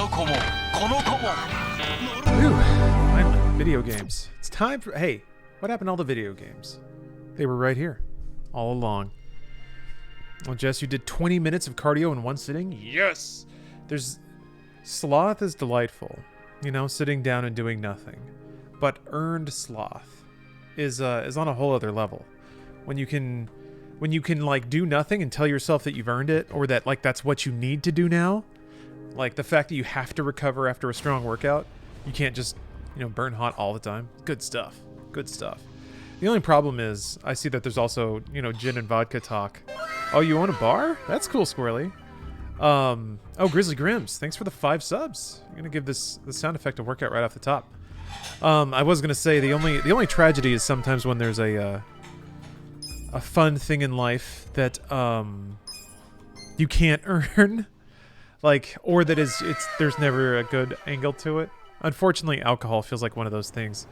Whew, finally, video games. It's time for... Hey, what happened to all the video games? They were right here, all along. Well, Jess, you did 20 minutes of cardio in one sitting? Yes! Sloth is delightful. You know, sitting down and doing nothing. But earned sloth is on a whole other level. When you can like do nothing and tell yourself that you've earned it, or that like that's what you need to do now. Like the fact that you have to recover after a strong workout. You can't just, burn hot all the time. Good stuff. Good stuff. The only problem is I see that there's also, gin and vodka talk. Oh, you own a bar? That's cool, Squirrely. Oh, Grizzly Grims, thanks for the 5 subs. I'm gonna give the sound effect a workout right off the top. I was gonna say the only tragedy is sometimes when there's a fun thing in life that you can't earn, like, or that there's never a good angle to it. Unfortunately, alcohol feels like one of those things.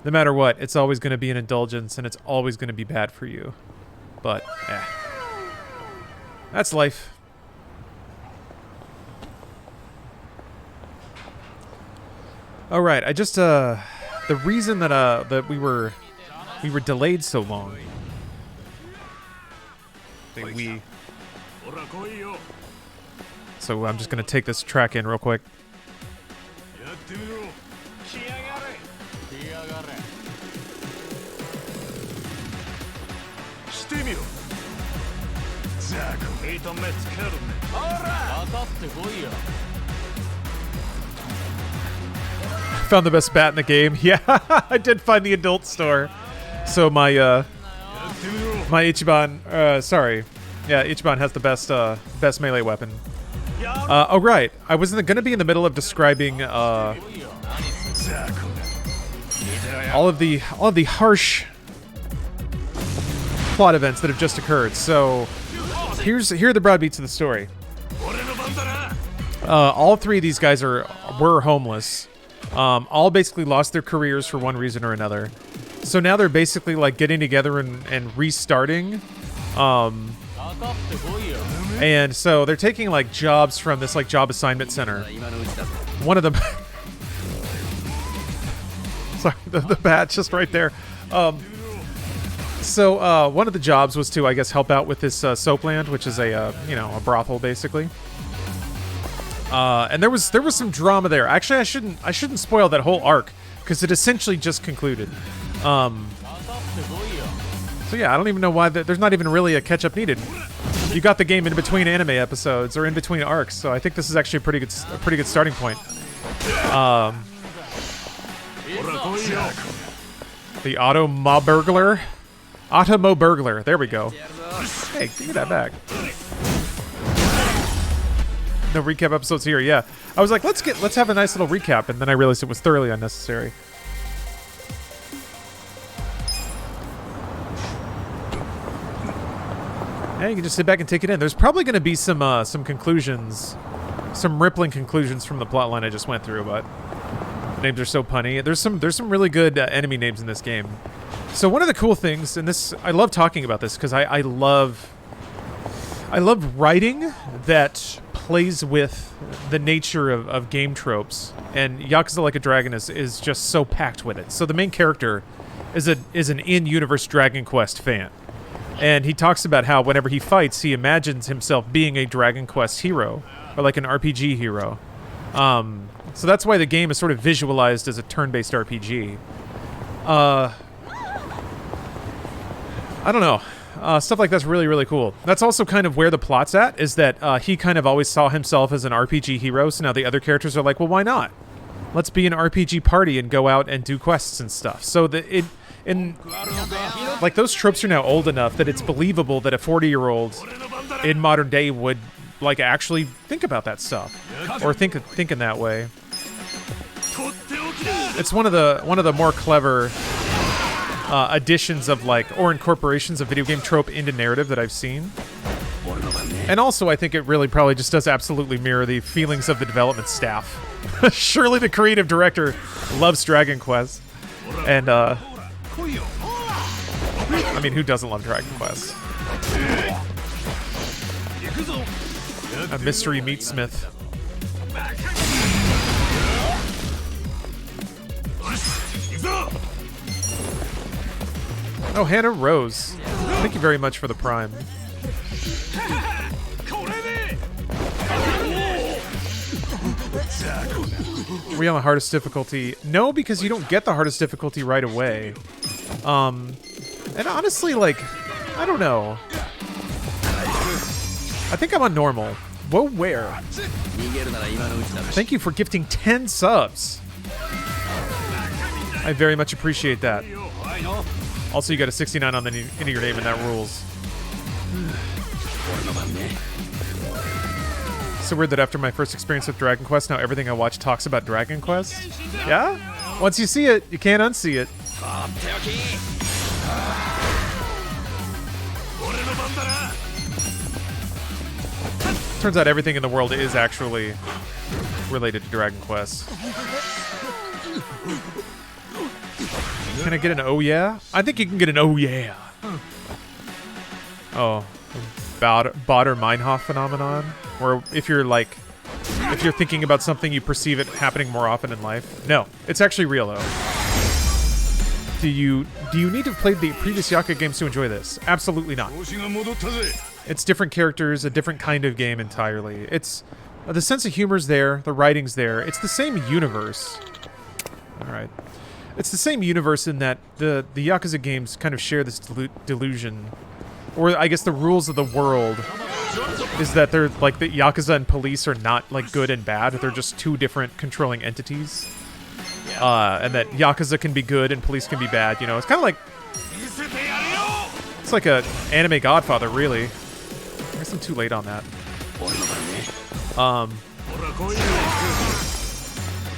No matter what, it's always going to be an indulgence, and it's always going to be bad for you. But, that's life. All right, I just the reason that we were delayed so long. So I'm just gonna take this track in real quick. Found the best bat in the game. Yeah, I did find the adult store. So my Ichiban, sorry. Yeah, Ichiban has the best melee weapon. Oh right, I was gonna be in the middle of describing all of the harsh plot events that have just occurred. So here are the broad beats of the story. All 3 of these guys were homeless. All basically lost their careers for one reason or another. So now they're basically like getting together and restarting. And so they're taking like jobs from this like job assignment center. One of them, sorry, the bat's just right there. So one of the jobs was to, I guess, help out with this Soapland, which is a brothel basically. And there was some drama there. Actually, I shouldn't spoil that whole arc because it essentially just concluded. So yeah, I don't even know why there's not even really a catch up needed. You got the game in between anime episodes or in between arcs, so I think this is actually a pretty good starting point. The Automo Burglar. There we go. Hey, give me that back. No recap episodes here. Yeah, I was like, let's have a nice little recap, and then I realized it was thoroughly unnecessary. Yeah, you can just sit back and take it in. There's probably going to be some conclusions, some rippling conclusions from the plotline I just went through, but the names are so punny. There's some really good enemy names in this game. So one of the cool things, and this I love talking about this because I love writing that plays with the nature of game tropes, and Yakuza Like a Dragon is just so packed with it. So the main character is an in-universe Dragon Quest fan. And he talks about how whenever he fights, he imagines himself being a Dragon Quest hero, or like an RPG hero. So that's why the game is sort of visualized as a turn-based RPG. I don't know. Stuff like that's really, really cool. That's also kind of where the plot's at, is that he kind of always saw himself as an RPG hero, so now the other characters are like, well, why not? Let's be an RPG party and go out and do quests and stuff. So like those tropes are now old enough that it's believable that a 40-year-old in modern day would like actually think about that stuff or think in that way. It's one of the more clever additions of like or incorporations of video game trope into narrative that I've seen. And also I think it really probably just does absolutely mirror the feelings of the development staff. Surely the creative director loves Dragon Quest. And I mean, who doesn't love Dragon Quest? A mystery meatsmith. Oh, Hannah Rose. Thank you very much for the Prime. Are we on the hardest difficulty? No, because you don't get the hardest difficulty right away. And honestly, like, I don't know. I think I'm on normal. Whoa, where? Thank you for gifting 10 subs. I very much appreciate that. Also, you got a 69 on the end of your name, and that rules. So weird that after my first experience with Dragon Quest, now everything I watch talks about Dragon Quest. Yeah? Once you see it, you can't unsee it. Turns out everything in the world is actually related to Dragon Quest. Can I get an oh yeah? I think you can get an oh yeah. Oh, Baader-Meinhof phenomenon, where if you're thinking about something, you perceive it happening more often in life. No, it's actually real though. Do you need to have played the previous Yakuza games to enjoy this? Absolutely not. It's different characters, a different kind of game entirely. It's the sense of humor's there, the writing's there. It's the same universe. All right. It's the same universe in that the Yakuza games kind of share this delusion. Or I guess the rules of the world is that they're like the Yakuza and police are not like good and bad. They're just two different controlling entities. And that Yakuza can be good and police can be bad. You know, it's kind of like... It's like a anime Godfather, really. I guess I'm too late on that.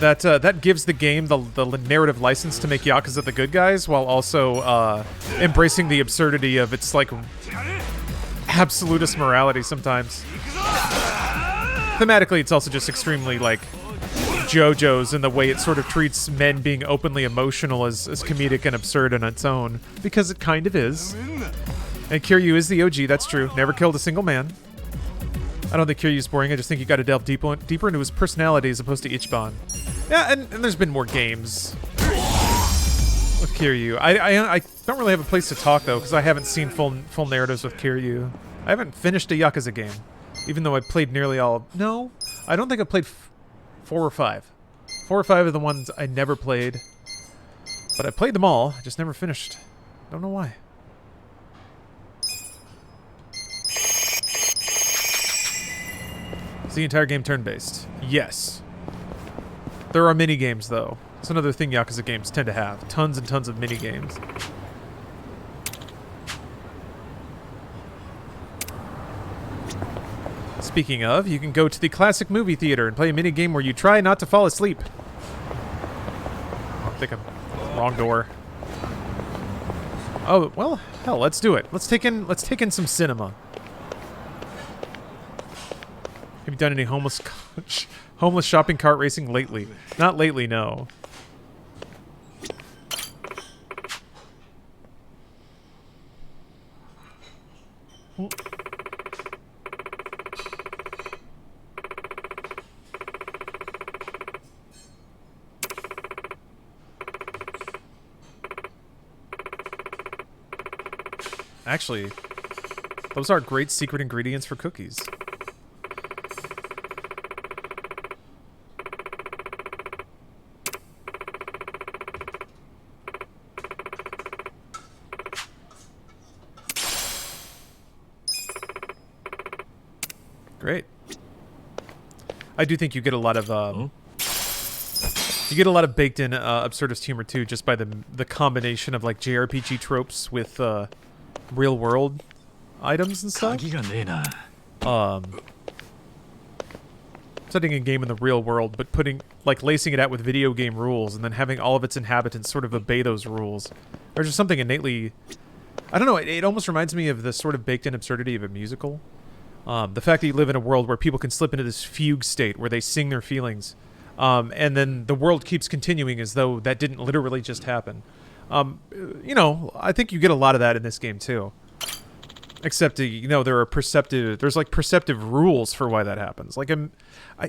That gives the game the narrative license to make Yakuza the good guys, while also embracing the absurdity of its like absolutist morality sometimes. Thematically, it's also just extremely like JoJo's in the way it sort of treats men being openly emotional as comedic and absurd on its own, because it kind of is. And Kiryu is the OG, that's true. Never killed a single man. I don't think Kiryu's boring, I just think you gotta delve deeper into his personality as opposed to Ichiban. Yeah, and there's been more games with Kiryu. I don't really have a place to talk, though, because I haven't seen full narratives with Kiryu. I haven't finished a Yakuza game, even though I played nearly all... No, I don't think I played 4 or 5. 4 or 5 are the ones I never played. But I played them all, I just never finished. Don't know why. Is the entire game turn-based? Yes. There are mini-games, though. It's another thing Yakuza games tend to have. Tons and tons of mini-games. Speaking of, you can go to the classic movie theater and play a mini-game where you try not to fall asleep. I think I'm... Wrong door. Oh, well, hell, let's do it. Let's take in some cinema. Have you done any homeless shopping cart racing lately? Not lately, no. Actually, those are great secret ingredients for cookies. Great. I do think you get a lot of you get a lot of baked in absurdist humor too, just by the combination of like JRPG tropes with real world items and stuff. Setting a game in the real world, but lacing it out with video game rules, and then having all of its inhabitants sort of obey those rules. There's just something innately, I don't know. It almost reminds me of the sort of baked in absurdity of a musical. The fact that you live in a world where people can slip into this fugue state where they sing their feelings, and then the world keeps continuing as though that didn't literally just happen. You know, I think you get a lot of that in this game too. Except, you know, there's like perceptive rules for why that happens. Like,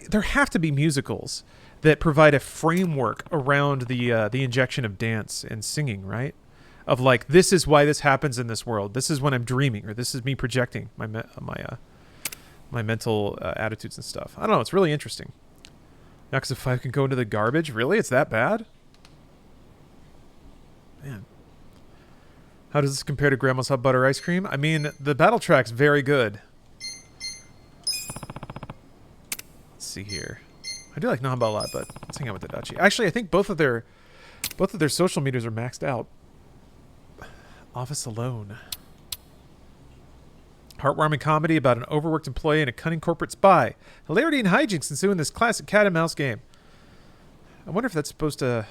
there have to be musicals that provide a framework around the injection of dance and singing, right? of like, this is why this happens in this world. This is when I'm dreaming, or this is me projecting my mental attitudes and stuff. I don't know. It's really interesting. Yakuza 5 can go into the garbage. Really? It's that bad? Man. How does this compare to Grandma's Hot Butter Ice Cream? I mean, the battle track's very good. Let's see here. I do like Nanaha a lot, but let's hang out with Adachi. Actually, I think both of their social medias are maxed out. Office Alone. Heartwarming comedy about an overworked employee and a cunning corporate spy. Hilarity and hijinks ensue in this classic cat and mouse game. I wonder if that's supposed to...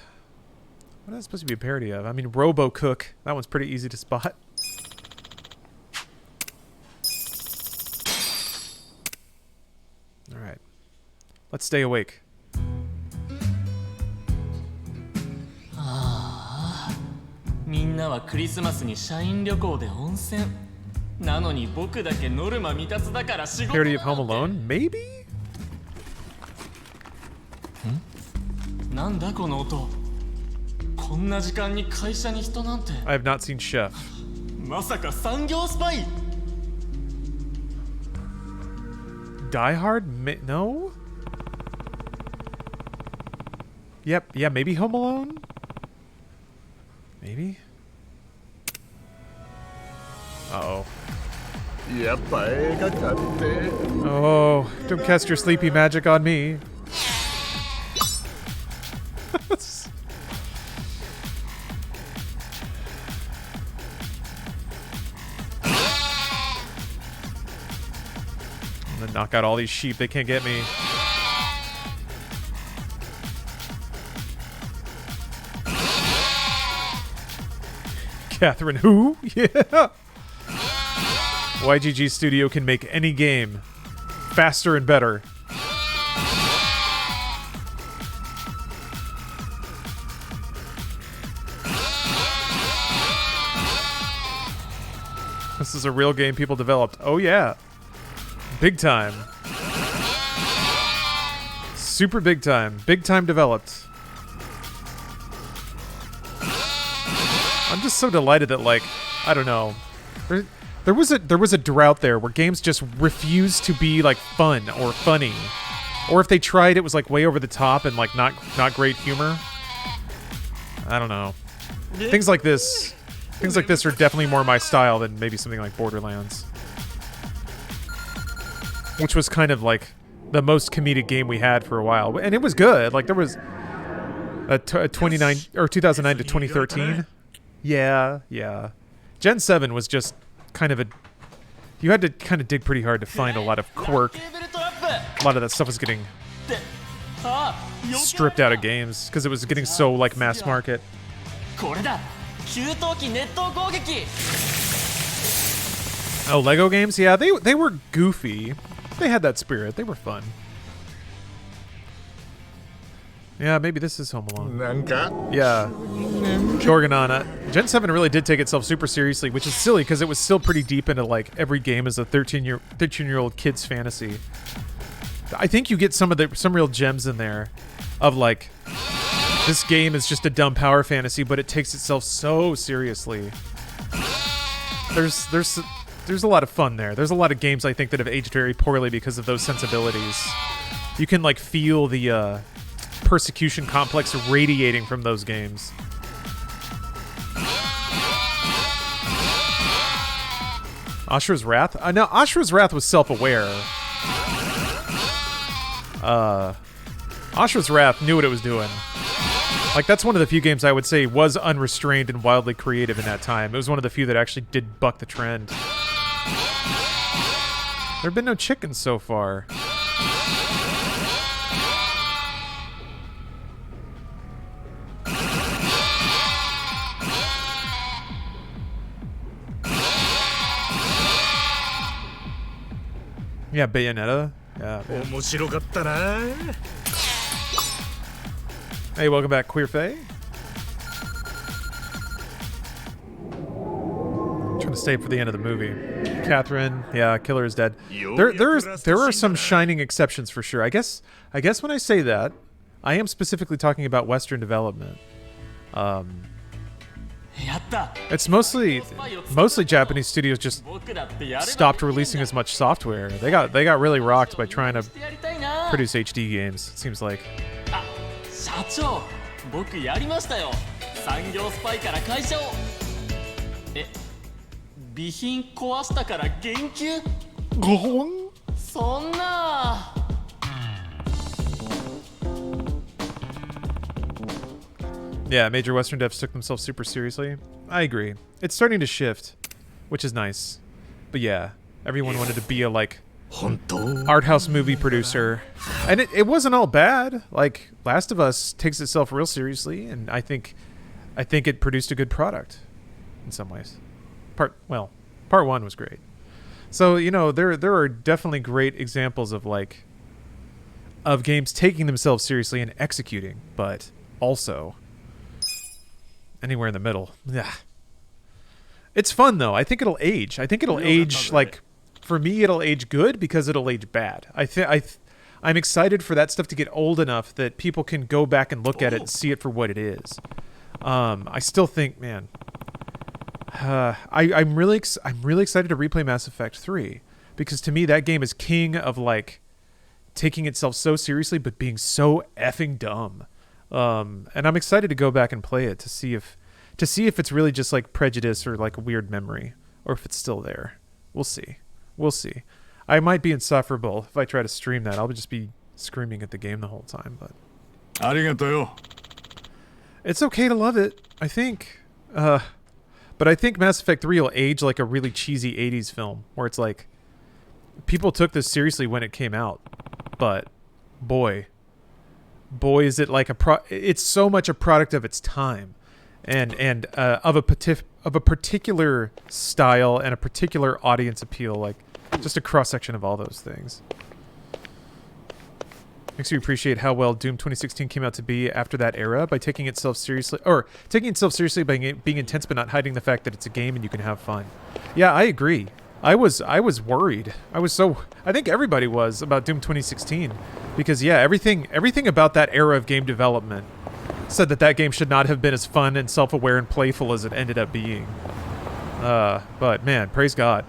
What is that supposed to be a parody of? I mean, Robo Cook. That one's pretty easy to spot. Alright. Let's stay awake. Parody of Home Alone? Maybe? I have not seen Chef. Die Hard? No? Yep, yeah, maybe Home Alone? Maybe? Uh-oh. Oh, don't cast your sleepy magic on me. I'm gonna knock out all these sheep. They can't get me. Catherine who? Yeah. YGG Studio can make any game faster and better. This is a real game people developed. Oh yeah. Big time. Super big time. Big time developed. I'm just so delighted that, like, I don't know. There was a drought there where games just refused to be like fun or funny. Or if they tried, it was like way over the top and like not great humor. I don't know. Things like this are definitely more my style than maybe something like Borderlands. Which was kind of like the most comedic game we had for a while. And it was good. Like there was a 2009 to 2013. Yeah. Gen 7 was just kind of a... You had to kind of dig pretty hard to find a lot of quirk. A lot of that stuff was getting stripped out of games because it was getting so, like, mass market. Oh, Lego games? Yeah, they were goofy. They had that spirit. They were fun. Yeah, maybe this is Home Alone. Yeah. Gorgonana. Gen 7 really did take itself super seriously, which is silly because it was still pretty deep into like every game as a 13-year-old kid's fantasy. I think you get some real gems in there of like this game is just a dumb power fantasy, but it takes itself so seriously. There's a lot of fun there. There's a lot of games I think that have aged very poorly because of those sensibilities. You can like feel the persecution complex radiating from those games. Ashura's Wrath? No, Ashura's Wrath was self-aware. Ashura's Wrath knew what it was doing. Like, that's one of the few games I would say was unrestrained and wildly creative in that time. It was one of the few that actually did buck the trend. There have been no chickens so far. Yeah, Bayonetta. Yeah. Hey, welcome back, Queer Faye. Trying to stay for the end of the movie. Catherine, yeah, Killer is dead. There are some shining exceptions for sure. I guess when I say that, I am specifically talking about Western development. It's mostly Japanese studios just stopped releasing as much software. They got really rocked by trying to produce HD games. It seems like. 社長、僕やりましたよ。産業スパイから会社を。備品壊したから言及？ごん？そんな。Yeah, major Western devs took themselves super seriously. I agree. It's starting to shift, which is nice. But yeah, everyone wanted to be a, like, art house movie producer. And it wasn't all bad. Like, Last of Us takes itself real seriously, and I think it produced a good product in some ways. Part 1 was great. So, you know, there are definitely great examples of, like, of games taking themselves seriously and executing, but also anywhere in the middle. Yeah. It's fun though. I think it'll age. I think it'll age, like, for me it'll age good because it'll age bad. I'm excited for that stuff to get old enough that people can go back and look at it and see it for what it is. I still think, man, I'm really excited to replay Mass Effect 3 because to me that game is king of, like, taking itself so seriously but being so effing dumb. And I'm excited to go back and play it to see if it's really just like prejudice or like a weird memory, or if it's still there. We'll see. I might be insufferable if I try to stream that. I'll just be screaming at the game the whole time. But it's okay to love it, I think. But I think Mass Effect 3 will age like a really cheesy 80s film, where it's like people took this seriously when it came out, but boy, is it like it's so much a product of its time, and of a particular style and a particular audience appeal, like just a cross section of all those things. Makes you appreciate how well Doom 2016 came out to be after that era by taking itself seriously by being intense but not hiding the fact that it's a game and you can have fun. Yeah, I agree. I was worried. I think everybody was about Doom 2016 because yeah, everything about that era of game development said that game should not have been as fun and self-aware and playful as it ended up being. But man, praise God.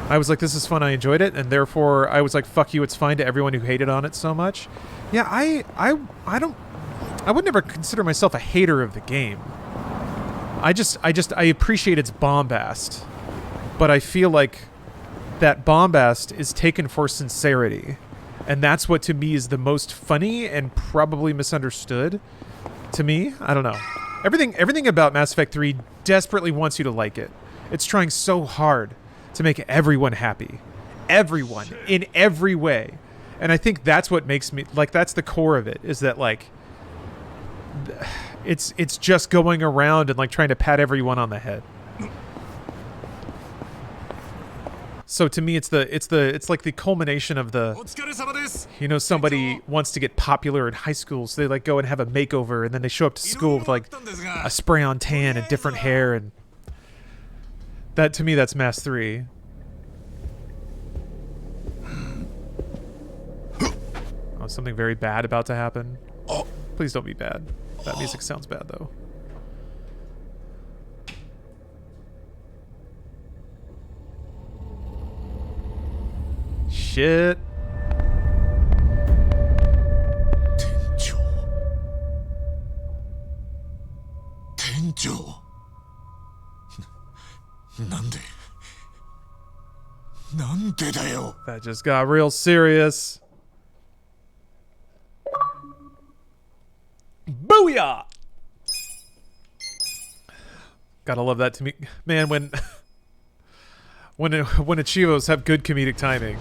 I was like, this is fun, I enjoyed it, and therefore I was like, fuck you, it's fine to everyone who hated on it so much. Yeah, I would never consider myself a hater of the game. I appreciate its bombast, but I feel like that bombast is taken for sincerity, and that's what to me is the most funny and probably misunderstood. To me, I don't know. Everything about Mass Effect 3 desperately wants you to like it. It's trying so hard to make everyone happy, everyone in every way, and I think that's what makes me like. That's the core of it. Is that like it's just going around and like trying to pat everyone on the head. So to me, it's like the culmination of the, you know, somebody wants to get popular in high school, so they like go and have a makeover, and then they show up to school with like a spray-on tan and different hair, and that to me, that's Mass 3. Oh, something very bad about to happen. Please don't be bad. That music sounds bad though. Shit. Tenjo. That just got real serious. Booyah! Gotta love that to me, man. When Ichibos have good comedic timing.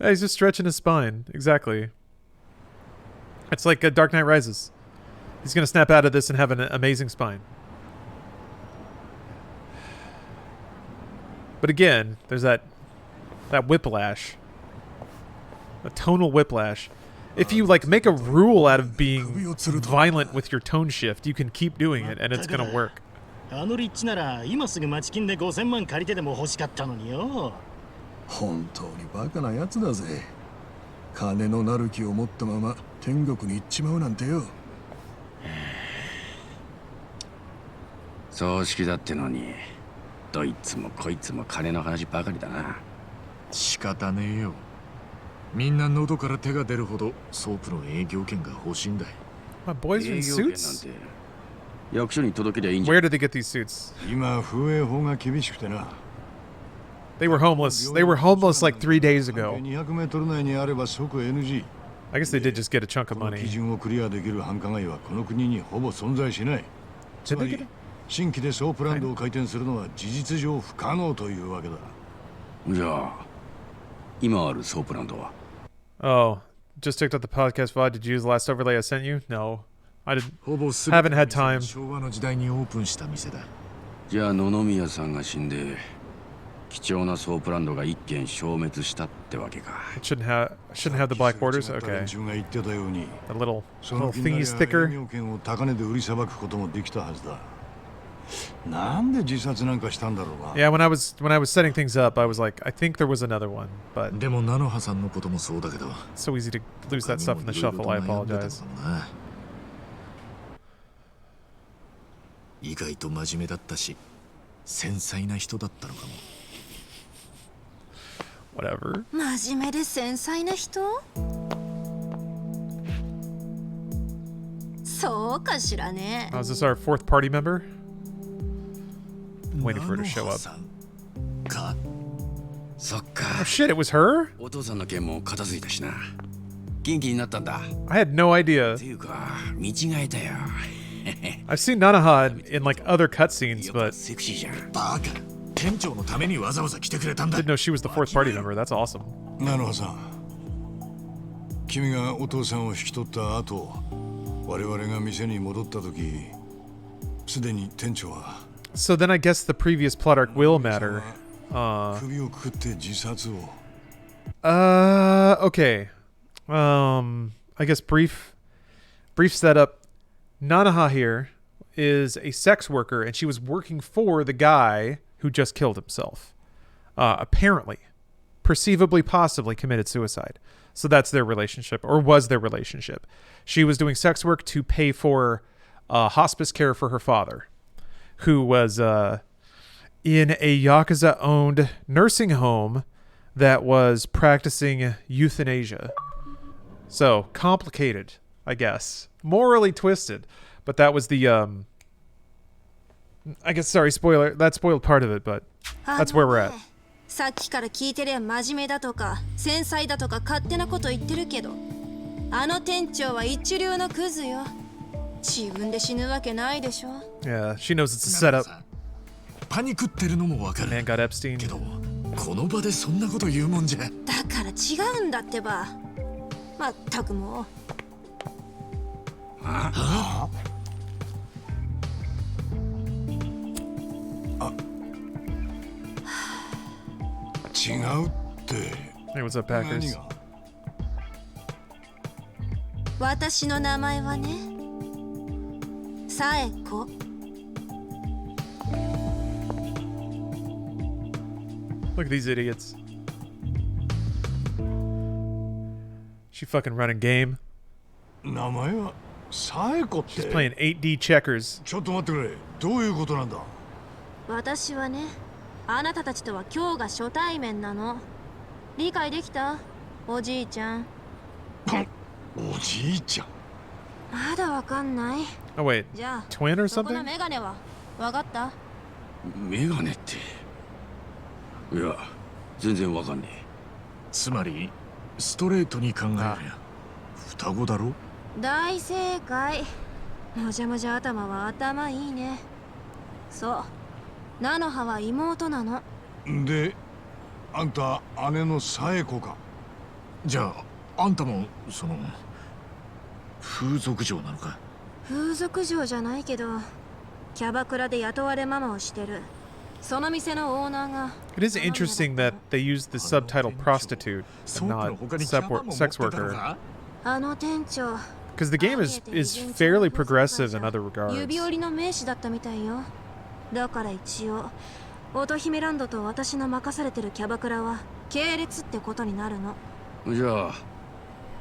He's just stretching his spine. Exactly. It's like a Dark Knight Rises. He's gonna snap out of this and have an amazing spine. But again, there's that whiplash. A tonal whiplash. If you like make a rule out of being violent with your tone shift, you can keep doing it and it's gonna work. 金のなる気を持ったまま天国に行っちまうなんてよ。葬式だってのにどいつもこいつも金の話ばかりだな。仕方ねえよ。みんな喉から手が出るほどソープの営業権が欲しいんだ。My boys are in 営業権なん suits? て役所に届けりゃいいんじゃん。 Where did they get these suits? 今風営法が厳しくてな。They were homeless. They were homeless like 3 days ago. 200メートル内にあれば即 NG。 I guess they did just get a chunk of この基 money. 準をクリアできる繁華街はこの国にほぼ存在しない。つ Did ま they get り it? 新規でソープランドを開店するのは事実上不可能というわけだ。じゃあ今あるソープランドは？ Oh, just checked out the podcast VOD. Did you use the last overlay I sent you? No. I didn't. ほぼ全て Haven't had time. 昭和の時代にオープンした店だ。じゃあ野々宮さんが死んで貴重なソープランドが一軒消滅したってわけか。 It shouldn't have the black borders. 連 Okay. 中が言ってたように、 The little その little 気にな thingy りゃ営 sticker. 業権を高値で売りさばくこともできたはずだ。なんで自殺なんかしたんだろうな。 Yeah, when I was setting things up, I was like, I think there was another one, but でもナノハさんのこともそうだけど、 it's so easy to lose that stuff in the shuffle. I apologize. 意外と真面目だったし、繊細な人だったのかも。 Whatever. 真面目で繊細な人？そうかしらね。 Is this our fourth party member? I'm waiting for her to show ナノハ up. さんか。そっか。 Oh shit, it was her? お父さんの件も片付いたしな。元気になったんだ。 I had no っ idea. ていうか見違えたよ。 I've seen Nanaha in like other cutscenes, やっぱ but セクシーじゃん。バカ。店長のためにわざわざ来てくれたんだ。 didn't know she was the fourth party member. That's awesome. ナノハさん、君がお父さんを引き取った後、我々が店に戻った時、すでに店長は So then I guess the previous plot arc will matter. 首をくくって自殺を。 Okay. I guess brief setup. Nanaha here is a sex worker, and she was working for the guy who just killed himself. Apparently, perceivably, possibly committed suicide. So that's their relationship, or was their relationship. She was doing sex work to pay for hospice care for her father, who was in a Yakuza-owned nursing home that was practicing euthanasia. So, complicated, I guess. Morally twisted. But that was the, I guess, sorry, spoiler. That spoiled part of it, but that's where we're at. さっきから聞いてりゃ真面目だとか繊細だとか勝手なこと言ってるけど、あの店長は一流のクズよ。自分で死ぬわけないでしょ。 Yeah, she knows it's a setup. パニクってるのもわかる。 Man got Epstein. けど、この場でそんなこと言うもんじゃ。だから違うんだってば。まったくもう。違うって。 Hey, what's up, 何 Packers? が？私の名前はね、サエコ。Look at these idiots. She fucking running game. 名前はサエコって。 She's playing 8D checkers. ちょっと待ってくれ。どういうことなんだ？私はね、あなたたちとは今日が初対面なの。理解できた？おじいちゃん。おじいちゃん。まだわかんない。 Oh, wait. じゃあ、 Twin or そこの something? メガネはわかった？メガネって。いや全然わかんねえ。つまりストレートに考えりゃ双子だろ。大正解。もじゃもじゃ頭は頭いいね。そう。ナノハは妹なの。で、あんた姉のサエコか。じゃああんたもその風俗嬢なのか。風俗嬢じゃないけど、キャバクラで雇われママをしてる。その店のオーナーが。 It is interesting that they use the subtitle prostitute and not sex worker. あの店長。 Because the game is fairly progressive in other regards. 指折りの名士だったみたいよ。だから一応、乙姫ランドと私の任されてるキャバクラは系列ってことになるの。じゃあ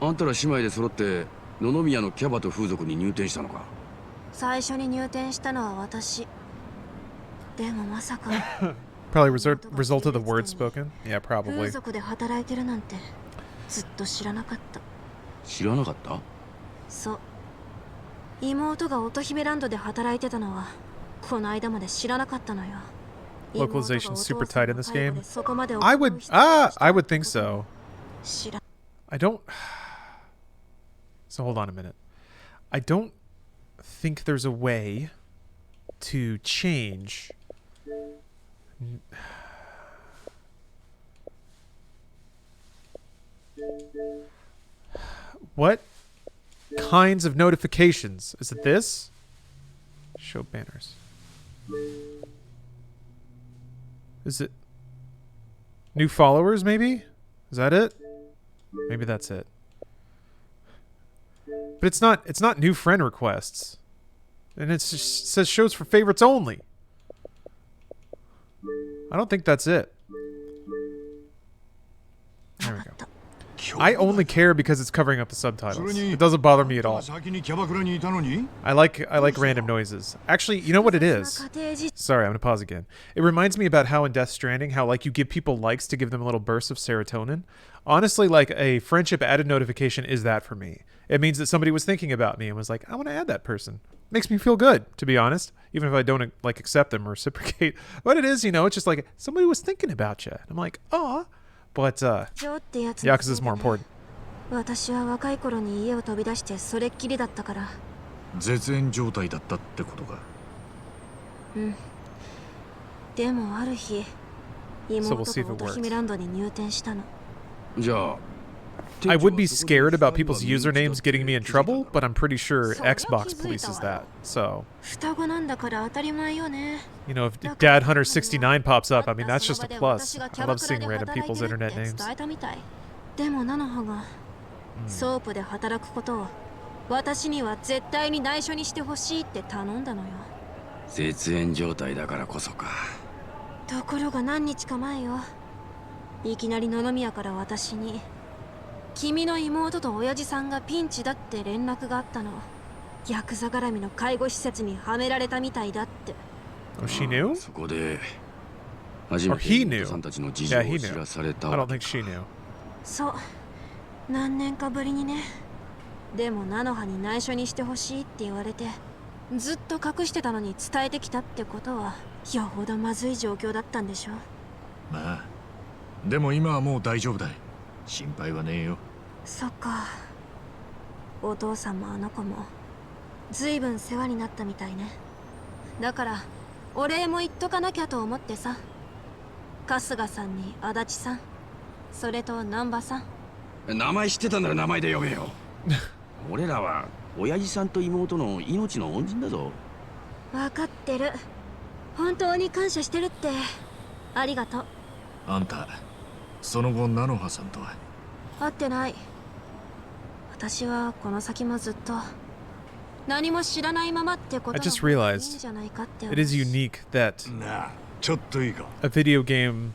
あんたら姉妹で揃って野々宮のキャバと風俗に入店したのか。最初に入店したのは私。でもまさか Probably result of the words spoken. Yeah, 風 probably. 俗で働いてるなんてずっと知らなかった。知らなかった？そう。妹が乙姫ランドで働いてたのはこの間まで知らなかったのよ。 Localization super tight in this game. そこまで I would think so. 知ら I don't. So hold on a minute. I don't think there's a way to change. What kinds of notifications? Is it this? Show banners. Is it new followers, maybe? Is that it? Maybe that's it. But it's not new friend requests. And it says shows for favorites only. I don't think that's it. There we go. I only care because it's covering up the subtitles. It doesn't bother me at all. I like random noises. Actually, you know what it is? Sorry, I'm gonna pause again. It reminds me about how in Death Stranding, how like you give people likes to give them a little burst of serotonin. Honestly, like a friendship added notification is that for me. It means that somebody was thinking about me and was like, I want to add that person. Makes me feel good, to be honest, even if I don't like accept them or reciprocate. But it is, you know, it's just like somebody was thinking about you. I'm like, oh. But Yakuza is more important. 私は若い頃に家を飛び出してそれっきりだったから。絶縁状態だったってことか。うん。でもある日、妹が乙姫ランドに入店したの。じゃあ I would be scared about people's usernames getting me in trouble, but I'm pretty sure Xbox polices that. So, 双子なんだから当たり前よね。 you know, if Dad Hunter 69 pops up, I mean, that's just a plus. I love seeing random people's internet names. でもナナハがソープで働くことを私には絶対に内緒にしてほしいって頼んだのよ。絶縁状態だからこそか。ところが何日か前よ。いきなり野々宮から私に君の妹と親父さんがピンチだって連絡があったの。ヤクザ絡みの介護施設にはめられたみたいだって。Oh, she knew? そこで初めて妹さんたちの事情を知らされた。I don't think she knew. そう。何年かぶりにね。でもナノハに内緒にしてほしいって言われて、ずっと隠してたのに伝えてきたってことは、よほどまずい状況だったんでしょ。まあ、でも今はもう大丈夫だ。心配はねえよ。そっか。お父さんもあの子もずいぶん世話になったみたいね。だからお礼も言っとかなきゃと思ってさ。春日さんに足立さん、それと南波さん。名前知ってたなら名前で呼べよ。俺らは親父さんと妹の命の恩人だぞ。分かってる。本当に感謝してるって。ありがとう。あんたその後ナノハさんとは会ってない。私はこの先もずっと何も知らないままってこと I just realized it is unique that なあ、ちょっといいか。 a video game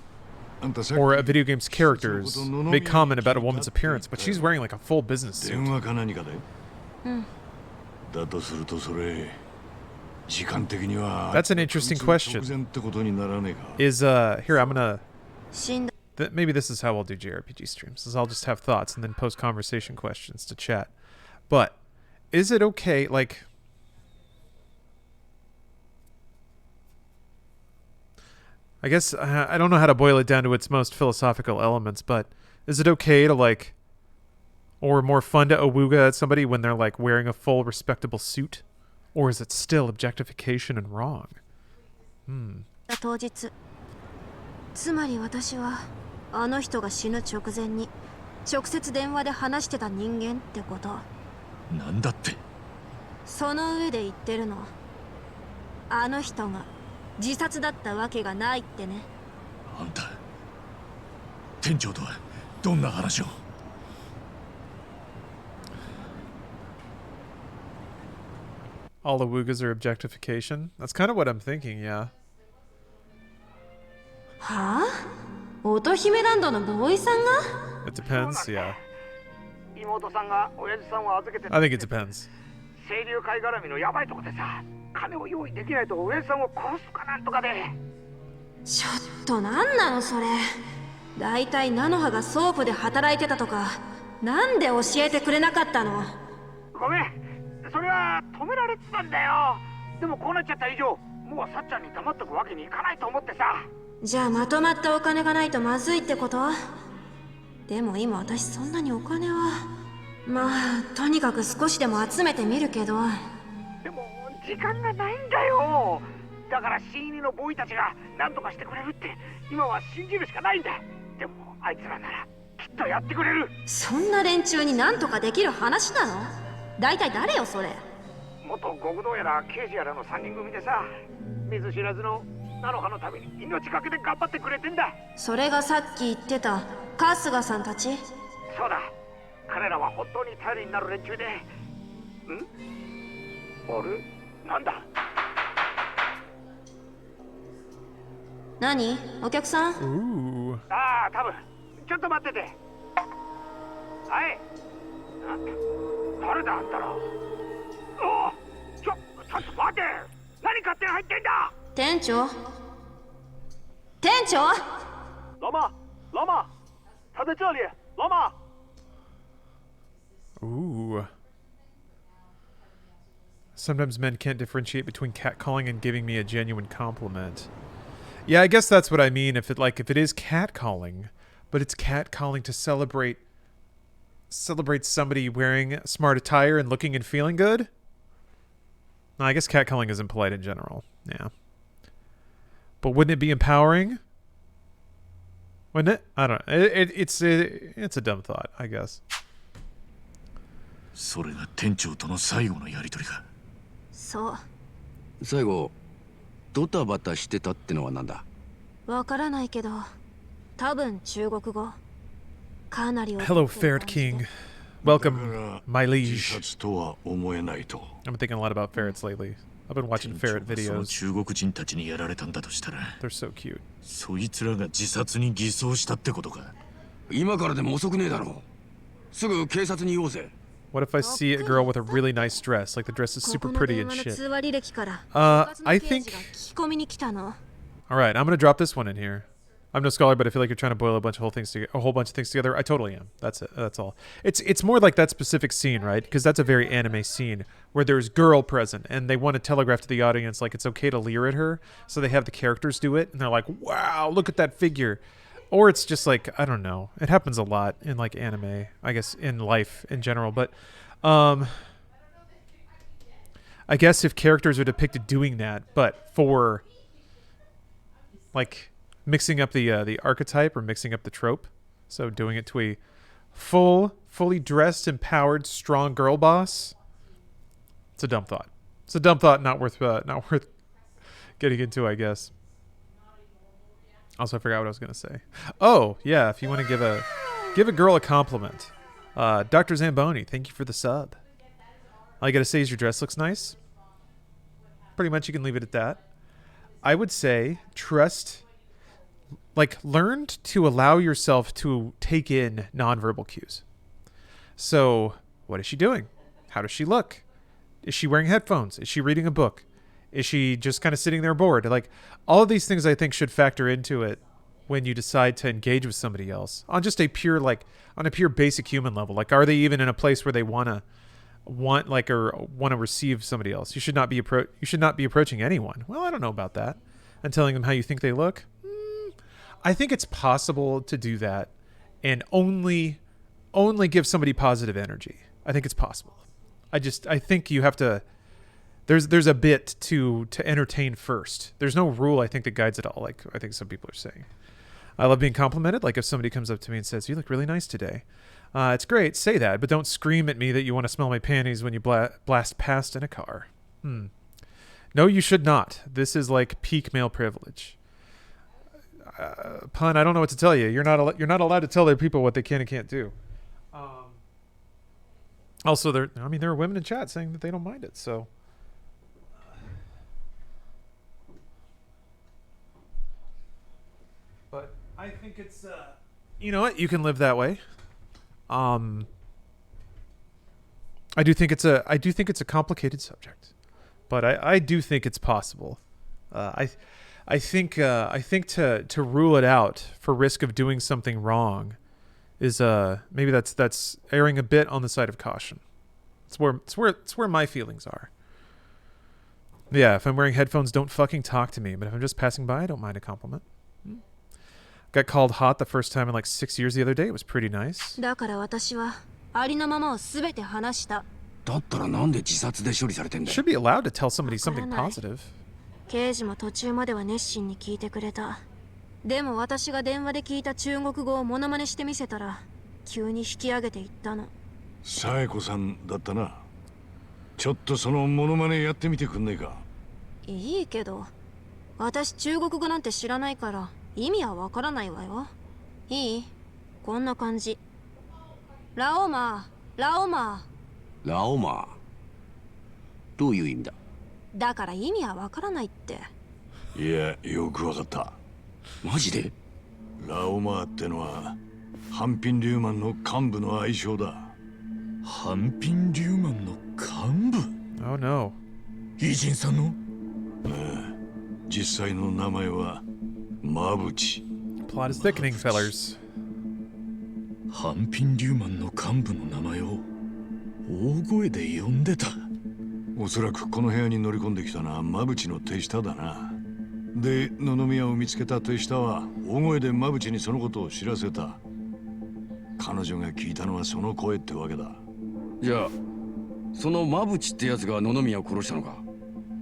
or a video game's characters make comment about a woman's appearance, but she's wearing like a full business suit. 電話か何かで。だとするとそれ時間的には That's an interesting question. 直前ってことにならねえか。 Is here I'm gonna 死んだ。 maybe this is how I'll do JRPG streams. Is I'll just have thoughts and then post conversation questions to chat. But is it okay, like, I guess I don't know how to boil it down to its most philosophical elements, but is it okay to like, or more fun to awooga at somebody when they're like wearing a full respectable suit, or is it still objectification and wrong? 当日。つまり私はあの人が死ぬ直前に直接電話で話してた人間ってこと。なんだって。その上で言ってるの。あの人が自殺だったわけがないってね。あんた店長とはどんな話を。All awoogas are objectification? That's kind of what I'm thinking, yeah. はあ？乙姫ランドのボーイさんが？ It depends, yeah. 妹さんが親父さんを預けて I think it depends. 清流会絡みのヤバいとこでさ、金を用意できないと親父さんを殺すかなんとかで。ちょっとなんなのそれ。だいたい菜の葉がソープで働いてたとか、なんで教えてくれなかったの？ごめん、それは止められてたんだよ。でもこうなっちゃった以上、もうさっちゃんに黙っとくわけにいかないと思ってさ。じゃあまとまったお金がないとまずいってこと？でも今私そんなにお金は。まあとにかく少しでも集めてみるけど。でも時間がないんだよ。だから新入りのボーイたちが何とかしてくれるって今は信じるしかないんだ。でもあいつらならきっとやってくれる。そんな連中に何とかできる話なの？大体誰よそれ。元極道やら刑事やらの3人組でさ、見ず知らずの菜の葉のために命かけて頑張ってくれてんだ。それがさっき言ってた春日さんたち？そうだ、彼らは本当に頼りになる連中で。あれ、なんだ。何？お客さん？ Ooh. ああ、多分。ちょっと待ってて。はい。誰だあんたら。おお、ちょっと待て。何勝手に入ってんだ。店長？店長？老妈，老妈，他在这里，老妈。 Ooh. Sometimes men can't differentiate between catcalling and giving me a genuine compliment. Yeah, I guess that's what I mean. If it is catcalling, but it's catcalling to celebrate somebody wearing smart attire and looking and feeling good. No, I guess catcalling isn't polite in general. Yeah. But wouldn't it be empowering? Wouldn't it? I don't know. It's a dumb thought, I guess. それが店長との最後のやりとりか。そう。最後ドタバタしてたってのはなんだ？わからないけど、多分中国語。かなり。Hello, Ferret King. Welcome, my 自 liege. 殺とは思えないと。 I've been thinking a lot about ferrets lately. I've been watching ferret その videos. 中国人たちにやられたんだとしたら、 They're so cute. そいつらが自殺に偽装したってことか。今からでも遅くねえだろう。すぐ警察に言おうぜ。 What if I see a girl with a really nice dress? Like the dress is super pretty and shit. I think... Alright, I'm gonna drop this one in here. I'm no scholar, but I feel like you're trying to boil a whole bunch of things together. I totally am. That's it. That's all. It's more like that specific scene, right? Because that's a very anime scene where there's girl present and they want to telegraph to the audience like it's okay to leer at her. So they have the characters do it and they're like, wow, look at that figure. Or it's just like, I don't know. It happens a lot in like anime, I guess in life in general. But I guess if characters are depicted doing that, but for like mixing up the archetype or mixing up the trope. So doing it to a fully dressed, empowered, strong girl boss. It's a dumb thought. It's a dumb thought, not worth getting into, I guess. Also, I forgot what I was gonna say. Oh, yeah, if you want to give a girl a compliment. Dr. Zamboni, thank you for the sub. All you gotta say is your dress looks nice. Pretty much you can leave it at that. I would say trust, like learned to allow yourself to take in nonverbal cues. So, what is she doing? How does she look? Is she wearing headphones? Is she reading a book? Is she just kind of sitting there bored? Like, all of these things I think should factor into it when you decide to engage with somebody else on just a pure, like, on a pure basic human level. Like, are they even in a place where they want to receive somebody else? You should not be approaching anyone. Well, I don't know about that. And telling them how you think they look. I think it's possible to do that and only give somebody positive energy. I think it's possible. I think you have to. There's a bit to entertain first. There's no rule I think that guides it all. Like I think some people are saying. I love being complimented. Like if somebody comes up to me and says, "You look really nice today," it's great. Say that, but don't scream at me that you want to smell my panties when you blast past in a car. No, you should not. This is like peak male privilege. Pun, I don't know what to tell you. You're not allowed to tell other people what they can and can't do. Also, there are women in chat saying that they don't mind it. So, but I think it's you know what, you can live that way. I do think it's a complicated subject, but I do think it's possible. I think to rule it out for risk of doing something wrong is maybe that's erring a bit on the side of caution. It's where my feelings are. Yeah, if I'm wearing headphones, don't fucking talk to me. But if I'm just passing by, I don't mind a compliment. Got called hot the first time in like 6 years the other day. It was pretty nice. だから私はありのままをすべて話した。だったらなんで自殺で処理されてんだよ。 Should be allowed to tell somebody something positive. 刑事も途中までは熱心に聞いてくれた。でも私が電話で聞いた中国語をモノマネしてみせたら急に引き上げていったの。紗恵子さんだったな。ちょっとそのモノマネやってみてくんねえか。いいけど、私中国語なんて知らないから意味はわからないわよ。いい？こんな感じ。ラオマー、ラオマー。ラオマー。どういう意味だ？だから意味はわからないって。いや、よくわかった。マジで？ラオマーってのはハンピン・リューマンの幹部の愛称だ。ハンピン・リューマンの幹部？ Oh no. イジンさんの？実際の名前はマブチ。 Plot is thickening, fellers. ハンピン・リューマンの幹部の名前を大声で呼んでた。おそらくこの部屋に乗り込んできたのはマブチの手下だな。で、野々宮を見つけた手下は大声でマブチにそのことを知らせた。彼女が聞いたのはその声ってわけだ。じゃあそのマブチってやつが野々宮を殺したのか？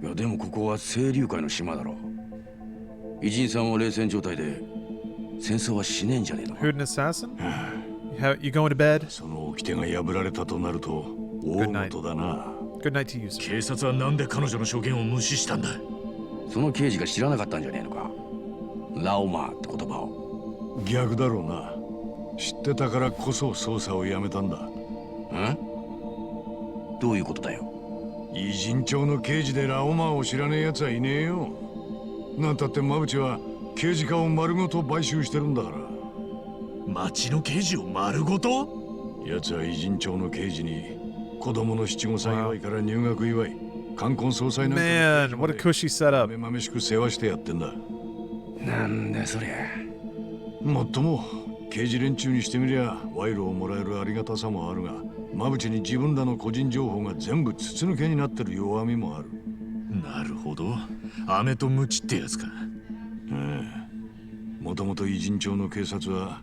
いやでもここは清流会の島だろ。偉人さんは冷戦状態で戦争はしねえんじゃねえのか。 Who'd an assassin? You going to bed? その掟が破られたとなると大事だな。Good night to you, sir. 警察はなんで彼女の証言を無視したんだ？その刑事が知らなかったんじゃねえのか。ラオマーって言葉を。逆だろうな。知ってたからこそ捜査をやめたんだ。ん？どういうことだよ。偉人町の刑事でラオマーを知らねえ奴はいねえよ。なんたってマブチは刑事課を丸ごと買収してるんだから。町の刑事を丸ごと？奴は偉人町の刑事に子供の七五三祝いから入学祝い、冠婚葬祭なんか Man, what a cushy setup. めまめしく世話してやってんだ。なんだそりゃ。もっとも刑事連中にしてみりゃ賄賂をもらえるありがたさもあるが、マブチに自分らの個人情報が全部筒抜けになってる弱みもある。なるほど。飴とムチってやつか。もともと偉人町の警察は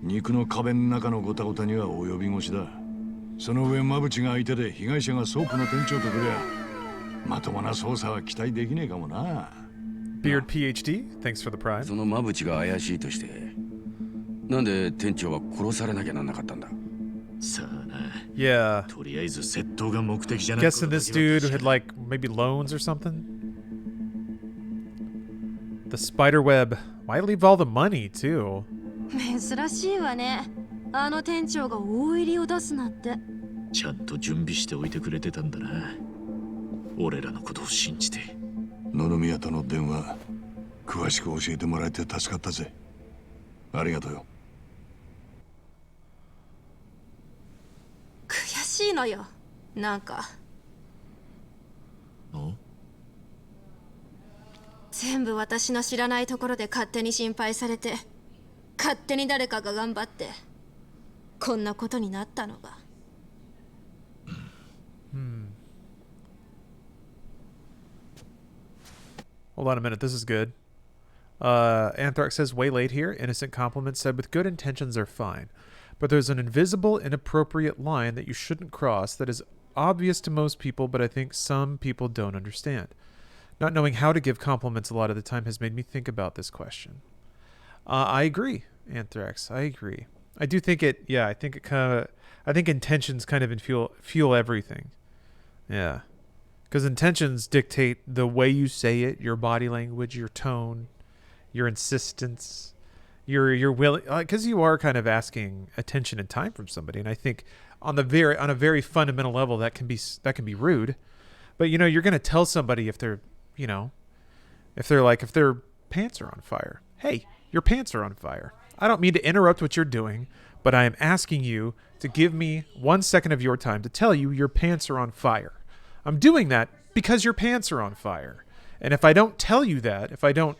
肉の壁の中のゴタゴタには及び腰だ。その上マブチが相手で被害者がソープの店長とくりゃまともな捜査は期待できねえかもな。 Beard PhD, thanks for the prime. そのマブチが怪しいとしてなんで店長は殺されなきゃなんなかったんだ。さあな。Yeah. とりあえず窃盗が目的じゃなくて。 Guessing this dude had like maybe loans or something. The spider web. Why leave all the money too? 珍しいわね。あの店長が大入りを出すなんて。ちゃんと準備しておいてくれてたんだな。俺らのことを信じて。野々宮との電話詳しく教えてもらえて助かったぜ。ありがとうよ。悔しいのよ。なんか全部私の知らないところで勝手に心配されて、勝手に誰かが頑張ってこんなことになったのが。Hold on a minute, this is good. Anthrax says, way late here. Innocent compliments said with good intentions are fine. But there's an invisible, inappropriate line that you shouldn't cross that is obvious to most people, but I think some people don't understand. Not knowing how to give compliments a lot of the time has made me think about this question. I agree, Anthrax. I agree. I do think it, yeah, I think intentions kind of fuel everything. Yeah. Because intentions dictate the way you say it, your body language, your tone, your insistence, your will. Because you are kind of asking attention and time from somebody, and I think on a very fundamental level that can be rude. But you're gonna tell somebody if their pants are on fire. Hey, your pants are on fire. I don't mean to interrupt what you're doing, but I am asking you to give me 1 second of your time to tell you your pants are on fire. I'm doing that because your pants are on fire. And if I don't tell you that, if I don't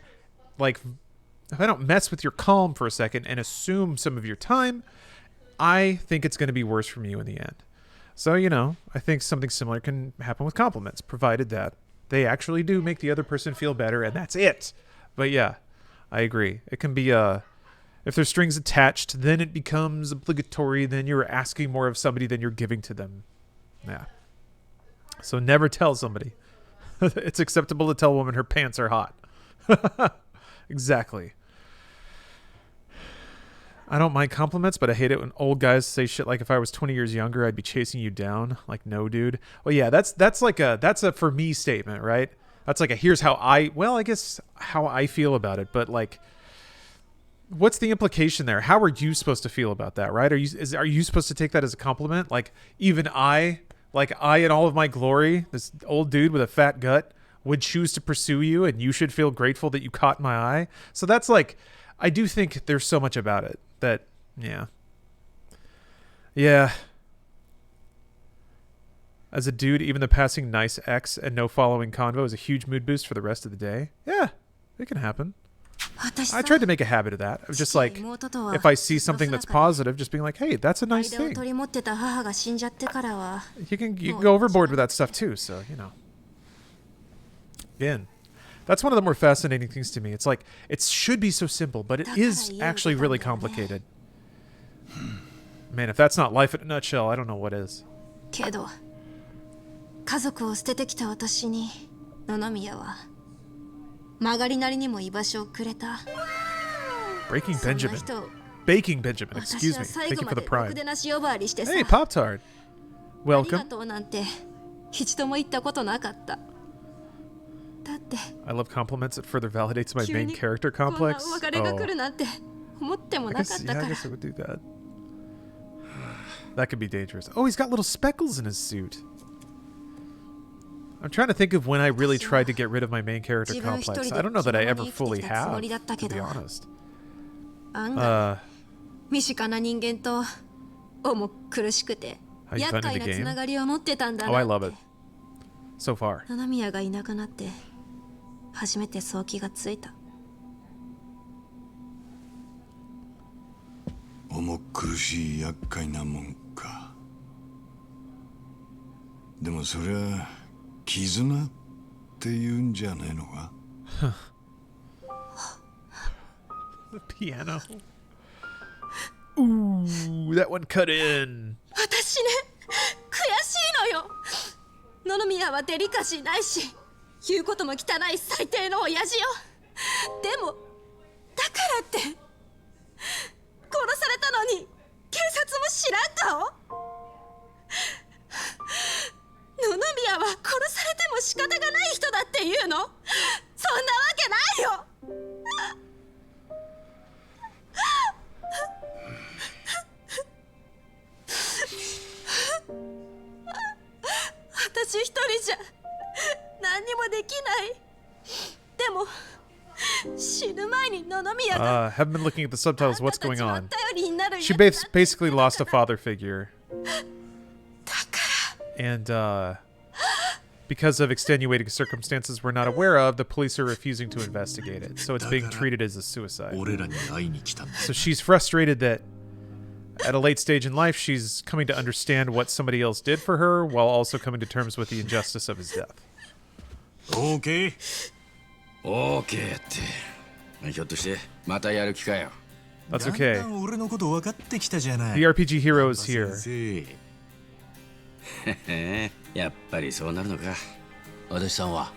mess with your calm for a second and assume some of your time, I think it's going to be worse from you in the end. So, I think something similar can happen with compliments, provided that they actually do make the other person feel better, and that's it. But yeah, I agree. It can be, if there's strings attached, then it becomes obligatory, then you're asking more of somebody than you're giving to them. Yeah. So never tell somebody. It's acceptable to tell a woman her pants are hot. Exactly. I don't mind compliments, but I hate it when old guys say shit like, if I was 20 years younger, I'd be chasing you down. Like, no, dude. Well, yeah, that's a for me statement, right? That's like a here's how I guess how I feel about it. But like, what's the implication there? How are you supposed to feel about that, right? Are you supposed to take that as a compliment? Like, even I in all of my glory, this old dude with a fat gut would choose to pursue you, and you should feel grateful that you caught my eye. So that's like, I do think there's so much about it that, yeah. As a dude, even the passing nice X and no following convo is a huge mood boost for the rest of the day. Yeah, it can happen. I tried to make a habit of that. Of just like, if I see something that's positive, just being like, hey, that's a nice thing. You can go overboard with that stuff too, so, Again, that's one of the more fascinating things to me. It's like, it should be so simple, but it is actually really complicated. Man, if that's not life in a nutshell, I don't know what is. Breaking Benjamin. Baking Benjamin, excuse me. Thank you for the prime. Hey, Pop-Tart. Welcome. I love compliments. It further validates my main character complex. Oh. I guess I would do that. That could be dangerous. Oh, he's got little speckles in his suit. I'm trying to think of when I really tried to get rid of my main character complex. I don't know that I ever fully have, to be honest. How you finding the game? Oh, I love it. So far. 初めてそう気がついた。重苦しい厄介なもんか。でもそりゃ絆って言うんじゃねえのか。The piano. Ooh, that one cut in. 私ね、悔しいのよ。野々宮はデリカシーないし。言うことも汚い最低の親父よ。でもだからって殺されたのに警察も知らん顔。野々宮は殺されても仕方がない人だっていうの？そんなわけないよ。私一人じゃ何にもできない。でも死ぬ前に野々宮が haven't been looking at the subtitles. What's going on? She basically lost a father figure. And because of extenuating circumstances we're not aware of, the police are refusing to investigate it. So it's being treated as a suicide. So she's frustrated that at a late stage in life, she's coming to understand what somebody else did for her while also coming to terms with the injustice of his death. Okay. Okay って。ひょっとしてまたやる気かよ。That's okay. だんだん俺のこと分かってきたじゃない。 The RPG hero is here. やっぱりそうなるのか。私さんは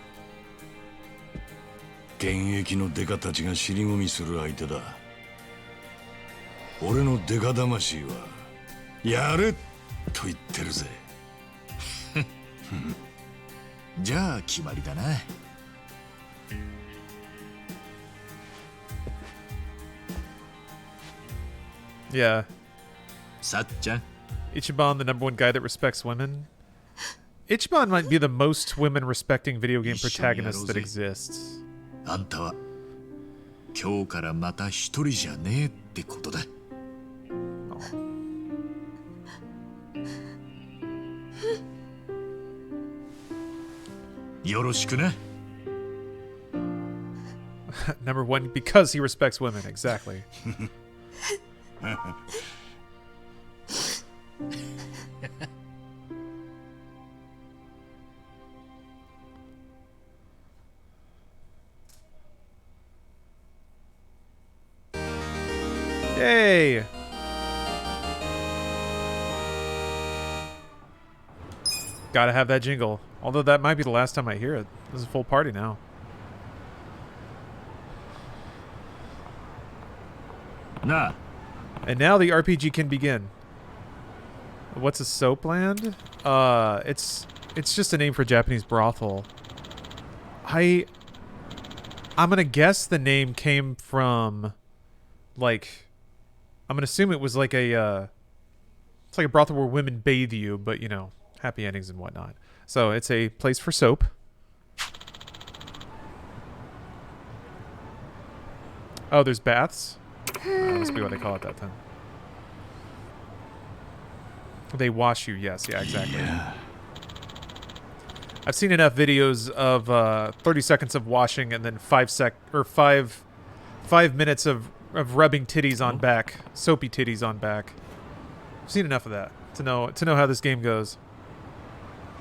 現役のデカたちが尻込みする相手だ。俺のデカ魂はやれと言ってるぜ。じゃあ決まりだな。Yeah. さっちゃん。 Ichiban, the number one guy that respects women. Ichiban might be the most women-respecting video game protagonist that exists. あんたは今日からまた一人じゃねえってことだ。Oh. よろしくね。 Number one, because he respects women. Exactly. Yay! Gotta have that jingle. Although that might be the last time I hear it. This is a full party now. Na. And now the RPG can begin. What's a Soapland? It's just a name for a Japanese brothel. I'm gonna guess the name came from, like, I'm gonna assume it was like a it's like a brothel where women bathe you, but you know, happy endings and whatnot. So it's a place for soap. Oh, there's baths? That must be what they call it that then. They wash you, yes, yeah, exactly. Yeah. I've seen enough videos of 30 seconds of washing and then 5 minutes of rubbing titties on back, soapy titties on back. I've seen enough of that to know how this game goes.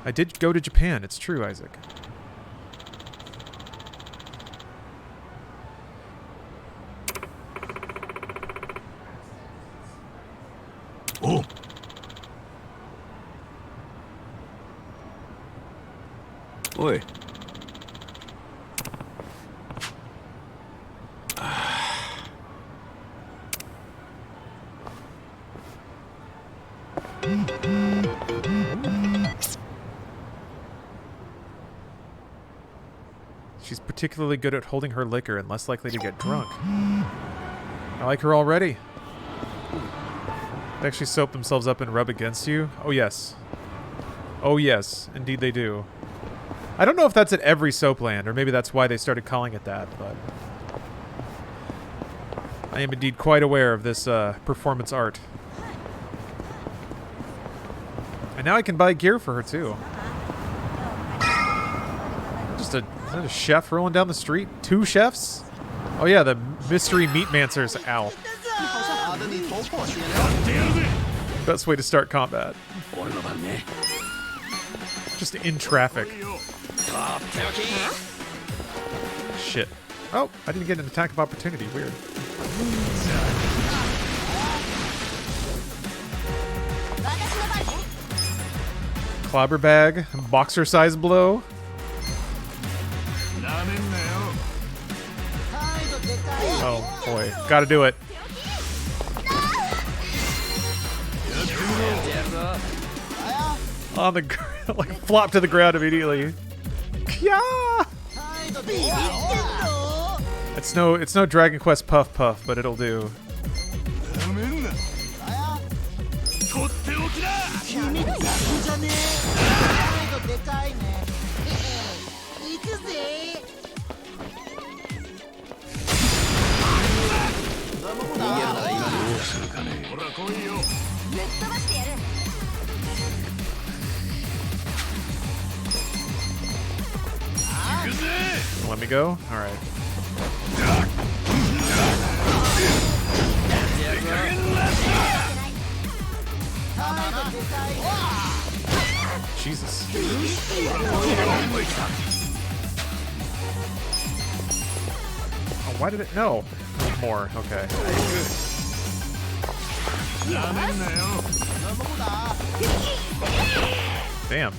I did go to Japan, it's true, Isaac. Oh. Oi. She's particularly good at holding her liquor and less likely to get drunk. I like her already. They actually soap themselves up and rub against you? Oh, yes. Oh, yes. Indeed they do. I don't know if that's at every Soapland, or maybe that's why they started calling it that, but I am indeed quite aware of this performance art. And now I can buy gear for her, too. Just is that a chef rolling down the street? 2 chefs? Oh, yeah, the mystery meatmancers. Ow. Best way to start combat. Just in traffic. Shit. Oh, I didn't get an attack of opportunity. Weird. Clobber bag. Boxer size blow. Oh, boy. Gotta do it. On the ground, like flop to the ground immediately. Yeah. It's no Dragon Quest Puff Puff, but it'll do. Let me go? Alright. Jesus. Oh, why did it? No. More. Okay. Damn.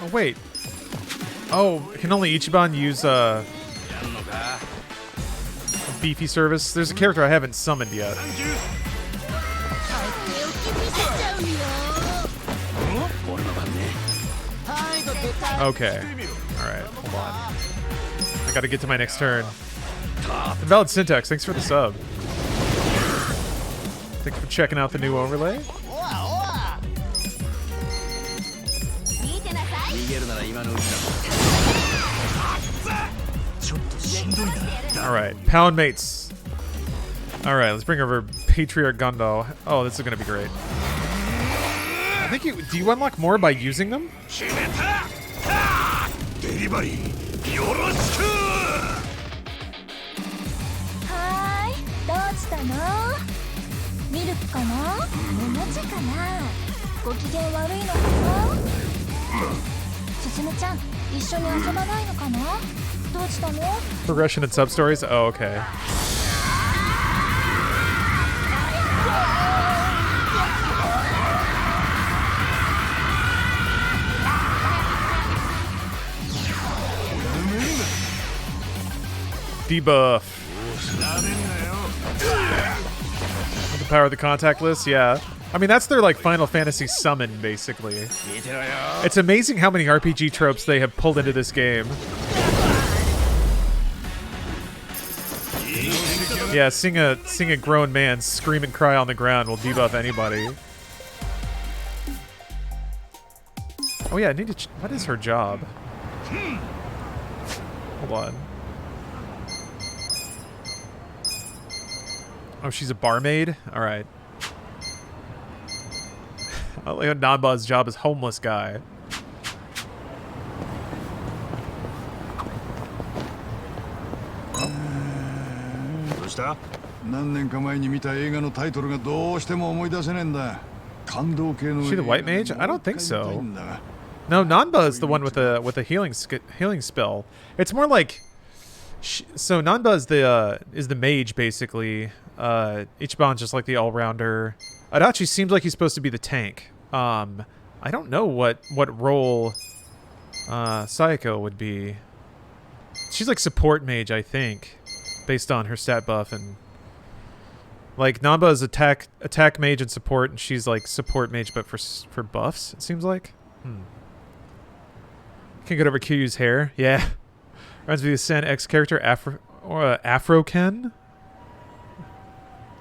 Oh, wait. Oh, can only Ichiban use a beefy service? There's a character I haven't summoned yet. Okay. Alright, hold on. I gotta get to my next turn. Invalid Syntax, thanks for the sub. Thanks for checking out the new overlay. Alright, Pound Mates. Alright, let's bring over Patriarch Gundo. Oh, this is gonna be great. I think you... Do you unlock more by using them? Hi, どうしたの？ミルクかな？おもちかな？ご機嫌悪いのかな？すすむちゃん、一緒に遊ばないのかな？どうしたの？ Progression and sub-stories? Oh, okay. Debuff. The power of the contact list, yeah. I mean, that's their like Final Fantasy summon, basically. It's amazing how many RPG tropes they have pulled into this game. Yeah, seeing a grown man scream and cry on the ground will debuff anybody. Oh yeah, I need to. What is her job? Hold on. Oh, she's a barmaid? Alright. I like Nanba's job is homeless guy. See the white mage? I don't think so. No, Nanba is the one with a healing spell. It's more like so Nanba is the mage basically. Ichiban's just like the all-rounder. Adachi seems like he's supposed to be the tank. I don't know what role Sayako would be. She's like support mage, I think, based on her stat buff, and like Nanba is attack mage and support, and she's like support mage but for buffs, it seems like. Can't get over Kiryu's hair. Yeah. Reminds me of the Sen X character Afro Ken.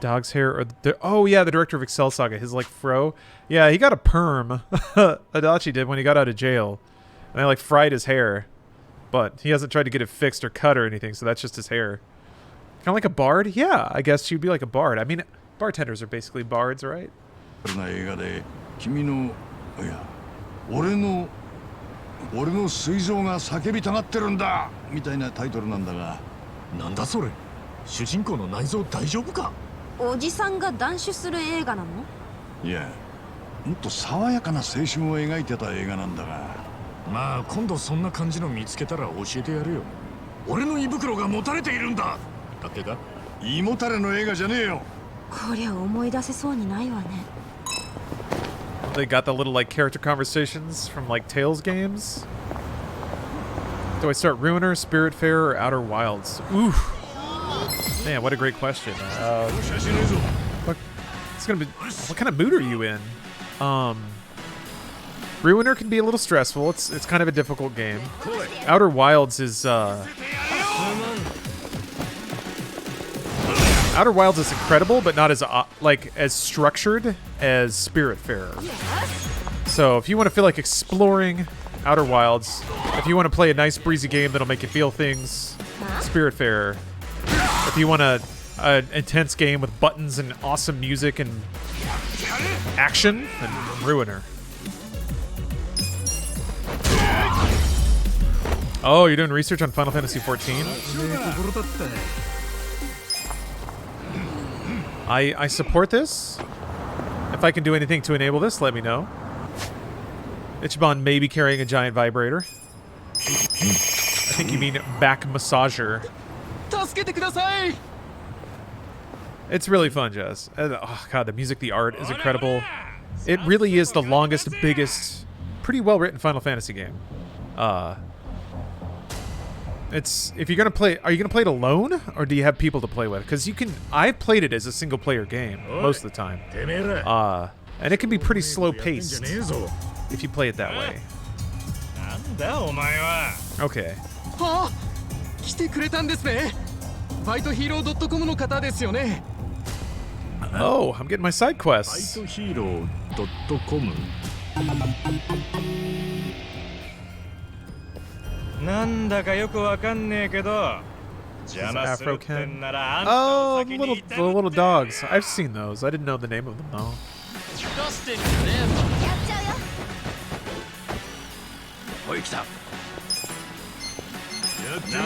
Dog's hair, or oh yeah, the director of Excel Saga, his like fro. Yeah, he got a perm. Adachi did when he got out of jail, and I like fried his hair, but he hasn't tried to get it fixed or cut or anything, so that's just his hair. Kind of like a bard. Yeah, I guess she'd be like a bard. I mean, bartenders are basically bards, right? 俺の膵臓が叫びたがってるんだみたいなタイトルなんだが。なんだそれ。主人公の内臓大丈夫か。おじさんが断酒する映画なの？いや、もっと爽やかな青春を描いてた映画なんだが。まあ今度そんな感じの見つけたら教えてやるよ。俺の胃袋が持たれているんだ。だっけか？胃もたれの映画じゃねえよ。こりゃ思い出せそうにないわね。They got the little like character conversations from like Tales games. Do I start Ruiner, Spiritfarer, or Outer Wilds? Ooh, man, what a great question. It's gonna be. What kind of mood are you in? Ruiner can be a little stressful. It's kind of a difficult game. Outer Wilds is Outer Wilds is incredible, but not as like as structured as Spiritfarer. So if you want to feel like exploring, Outer Wilds. If you want to play a nice breezy game that'll make you feel things, Spiritfarer. If you want an intense game with buttons and awesome music and action, then Ruiner. Oh, you're doing research on Final Fantasy XIV? I support this. If I can do anything to enable this, let me know. Ichiban may be carrying a giant vibrator. I think you mean back massager. It's really fun, Jess. Oh god, the music, the art is incredible. It really is the longest, biggest, pretty well written Final Fantasy game. It's if you're gonna play, are you gonna play it alone or do you have people to play with? Because you can. I've played it as a single player game most of the time. And it can be pretty slow paced if you play it that way. Okay. 来てくれたんですね。ファイトヒーロー .com の方ですよね。Oh, I'm getting my side quests. FightHero.com なんだかよくわかんねえけど Afro Ken. Oh, the little dogs. I've seen those. I didn't know the name of them though. 出してみるね。やっちゃうよ。おい来た。やってみろ。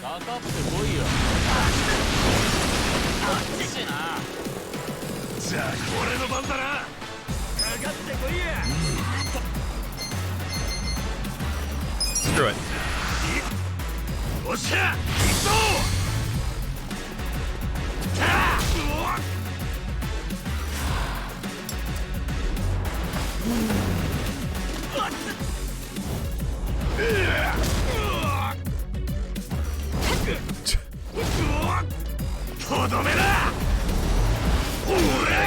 かかってこいよ。厳しいな。じゃあ俺の番だな。かかってこいや。Screw it. おっしゃ。行くぞ。とどめだ。おら。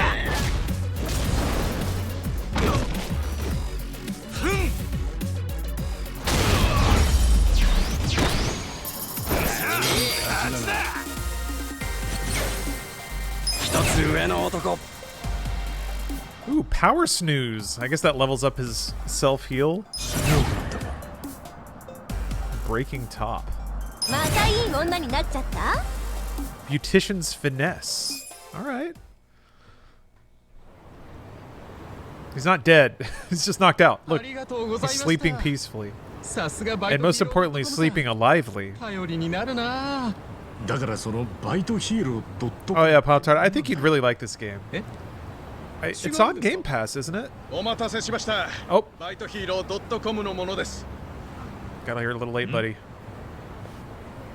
一つ上の男。 Ooh, power snooze. I guess that levels up his self-heal. Breaking top. またいい女になっちゃった？ Beautician's finesse. All right. He's not dead. He's just knocked out. Look, he's sleeping peacefully. And most importantly, sleeping alively. 頼りになるな。だからそのバイトヒーロードット Oh yeah, Pop-Tart. I think you'd really like this game. え？ It's on Game Pass, isn't it? お待たせしました。 Oh, バイトヒーロー .com のものです。 got here a little late, buddy.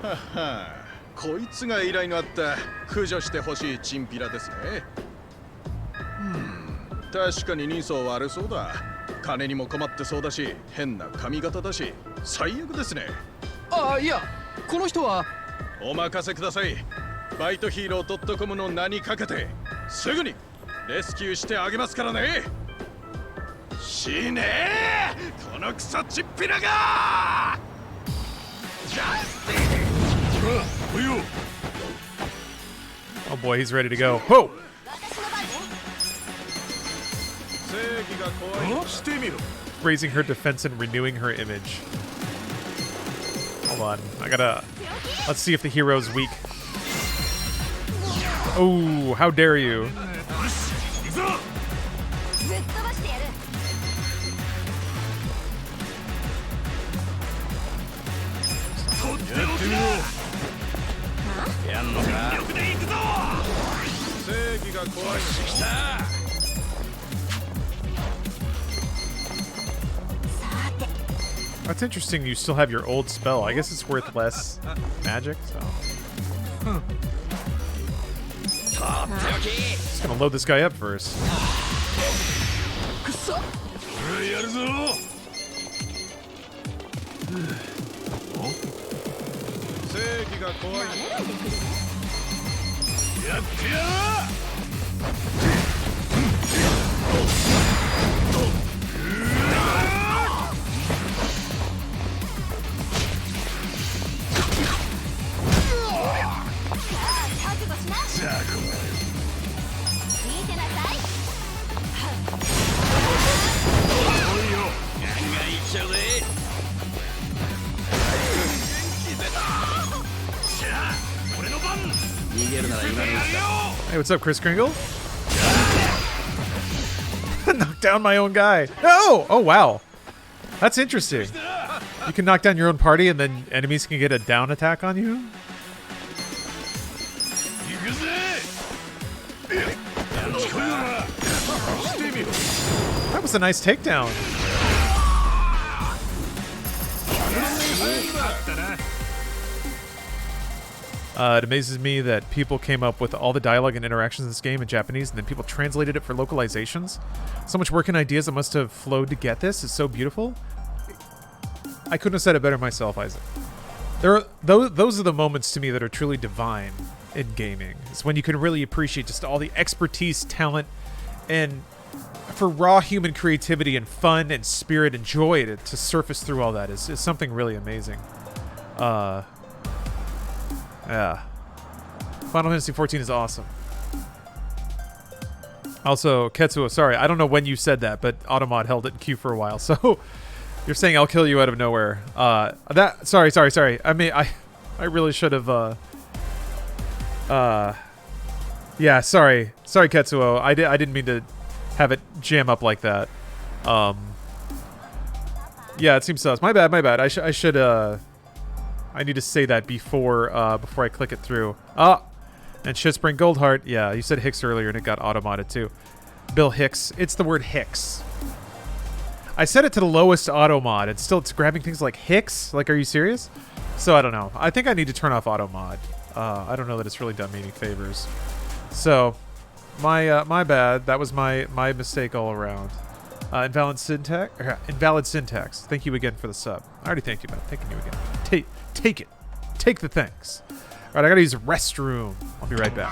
はは、こいつが依頼のあった駆除してほしいチンピラですね。確かに人相悪そうだ。金にも困ってそうだし、変な髪型だし、最悪ですね。あ、いや、この人はお任せください。バイトヒーロー .com の名にかけてすぐにレスキューしてあげますからね。死ねー、このクソチンピラが。ジャスティス。 Oh boy, he's ready to go. Whoa! 正義が怖い。してみろ。 Raising her defense and renewing her image. Hold on. I gotta... Let's see if the hero's weak. Oh, how dare you. ぶっ飛ばしてやる。 やんのか。正義が怖い。来た。 That's interesting. You still have your old spell. I guess it's worth less magic. So just gonna load this guy up first. やるぞ。正義が怖い。やってや覚悟しな。聞いてなさい。Hey, what's up, Kris Kringle? Knock down my own guy. No! Oh, wow. That's interesting. You can knock down your own party and then enemies can get a down attack on you? That was a nice takedown. It amazes me that people came up with all the dialogue and interactions in this game in Japanese, and then people translated it for localizations. So much work and ideas that must have flowed to get this. It's so beautiful. I couldn't have said it better myself, Isaac. Those are the moments to me that are truly divine in gaming. It's when you can really appreciate just all the expertise, talent, and for raw human creativity and fun and spirit and joy to surface through all that is something really amazing. Yeah. Final Fantasy XIV is awesome. Also, Ketsuo, sorry, I don't know when you said that, but Automod held it in queue for a while, so You're saying I'll kill you out of nowhere. Sorry. I mean, I really should have, yeah, sorry, Ketsuo. I didn't mean to have it jam up like that. Yeah, it seems sus. My bad. I should, I need to say that before I click it through. And Shitspring Goldheart. Yeah, you said Hicks earlier and it got auto-modded too. Bill Hicks. It's the word Hicks. I set it to the lowest auto mod. It's grabbing things like Hicks. Like, are you serious? So I don't know. I think I need to turn off auto mod. I don't know that it's really done me any favors. So, my bad. That was my mistake all around. Invalid syntax. Thank you again for the sub. I already thanked you, man. Thanking you again. Take it. Take the thanks. All right, I gotta use the restroom. I'll be right back.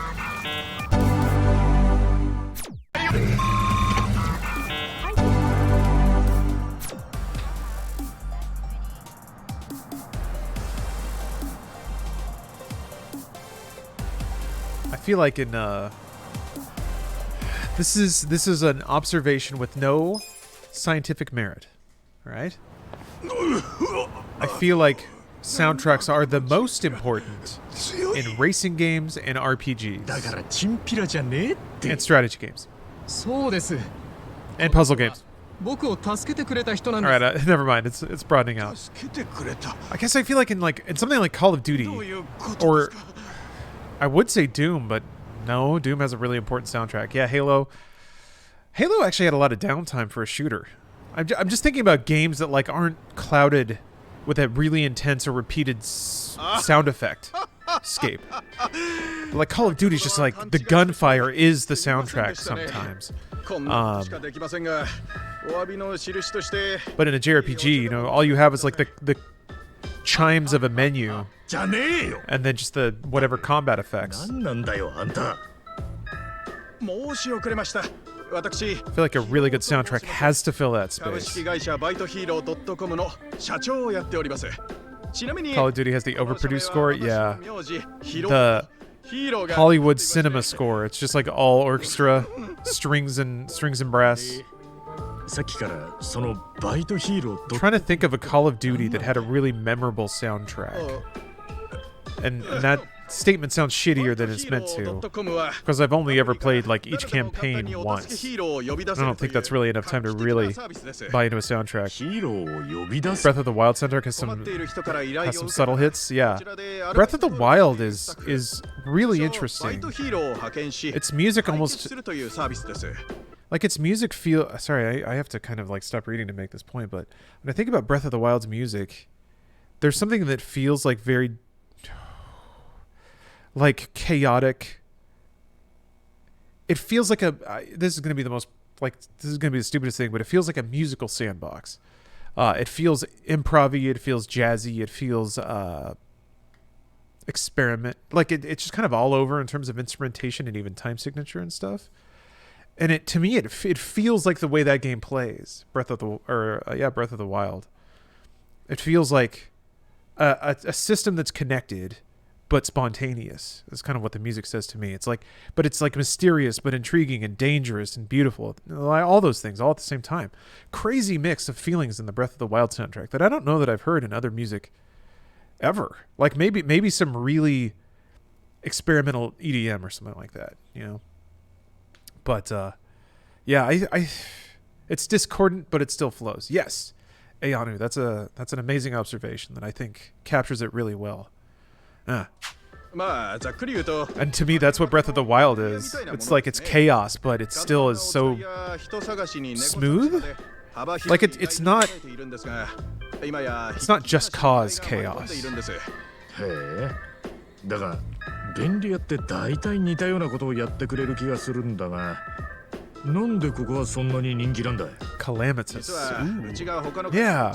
I feel like in this is an observation with no scientific merit, right? I feel like soundtracks are the most important in racing games and RPGs and strategy games and puzzle games. Alright, never mind. It's broadening out. I guess I feel like in something like Call of Duty, or I would say Doom, but no, Doom has a really important soundtrack. Yeah, Halo actually had a lot of downtime for a shooter. I'm just thinking about games that like aren't clouded with a really intense or repeated sound effect scape. Like Call of Duty is just like the gunfire is the soundtrack sometimes. But in a JRPG, you know, all you have is like the chimes of a menu and then just the whatever combat effects. I feel like a really good soundtrack has to fill that space. Call of Duty has the overproduced score, yeah. The Hollywood cinema score, it's just like all orchestra, strings and brass. I'm trying to think of a Call of Duty that had a really memorable soundtrack. And that statement sounds shittier than it's meant to, because I've only ever played like each campaign once. I don't think that's really enough time to really buy into a soundtrack. Breath of the Wild soundtrack has some subtle hits. Yeah, Breath of the Wild is really interesting. Its music almost like its music feel. Sorry, I have to kind of like stop reading to make this point, but when I think about Breath of the Wild's music, there's something that feels like very like chaotic. It feels like this is going to be the stupidest thing, but it feels like a musical sandbox. It feels improv-y, it feels jazzy, it feels experiment. Like it's just kind of all over in terms of instrumentation and even time signature and stuff. And to me it feels like the way that game plays, Breath of the Wild. It feels like a system that's connected but spontaneous. That's kind of what the music says to me. It's like mysterious but intriguing and dangerous and beautiful. All those things all at the same time. Crazy mix of feelings in the Breath of the Wild soundtrack that I don't know that I've heard in other music ever. Like maybe some really experimental EDM or something like that, you know. But yeah, it's discordant but it still flows. Yes. Ayanu, that's an amazing observation that I think captures it really well. And to me, that's what Breath of the Wild is. It's like it's chaos, but it still is so smooth. Like it's not just cause chaos. Calamitous. Ooh. Yeah.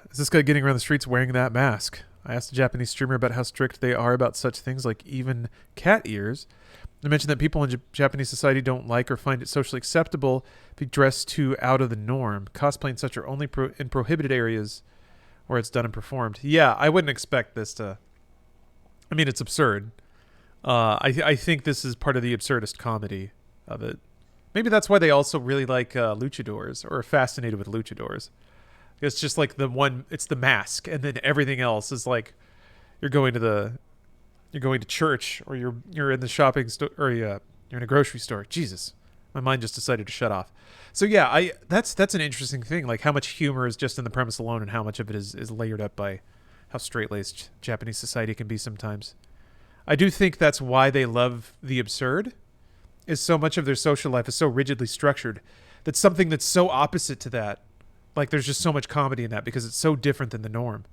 Is this guy getting around the streets wearing that mask? I asked a Japanese streamer about how strict they are about such things like even cat ears. I mentioned that people in Japanese society don't like or find it socially acceptable to be dressed too out of the norm. Cosplay and such are only in prohibited areas where it's done and performed. Yeah, I wouldn't expect this to... I mean, it's absurd. I think this is part of the absurdist comedy of it. Maybe that's why they also really like luchadors, or are fascinated with luchadors. It's just like it's the mask, and then everything else is like you're going to church, or you're in the shopping store, or you're in a grocery store. Jesus, my mind just decided to shut off. So yeah, that's an interesting thing, like how much humor is just in the premise alone, and how much of it is layered up by how straight-laced Japanese society can be sometimes. I do think that's why they love the absurd, is so much of their social life is so rigidly structured that something that's so opposite to that, like there's just so much comedy in that because it's so different than the norm.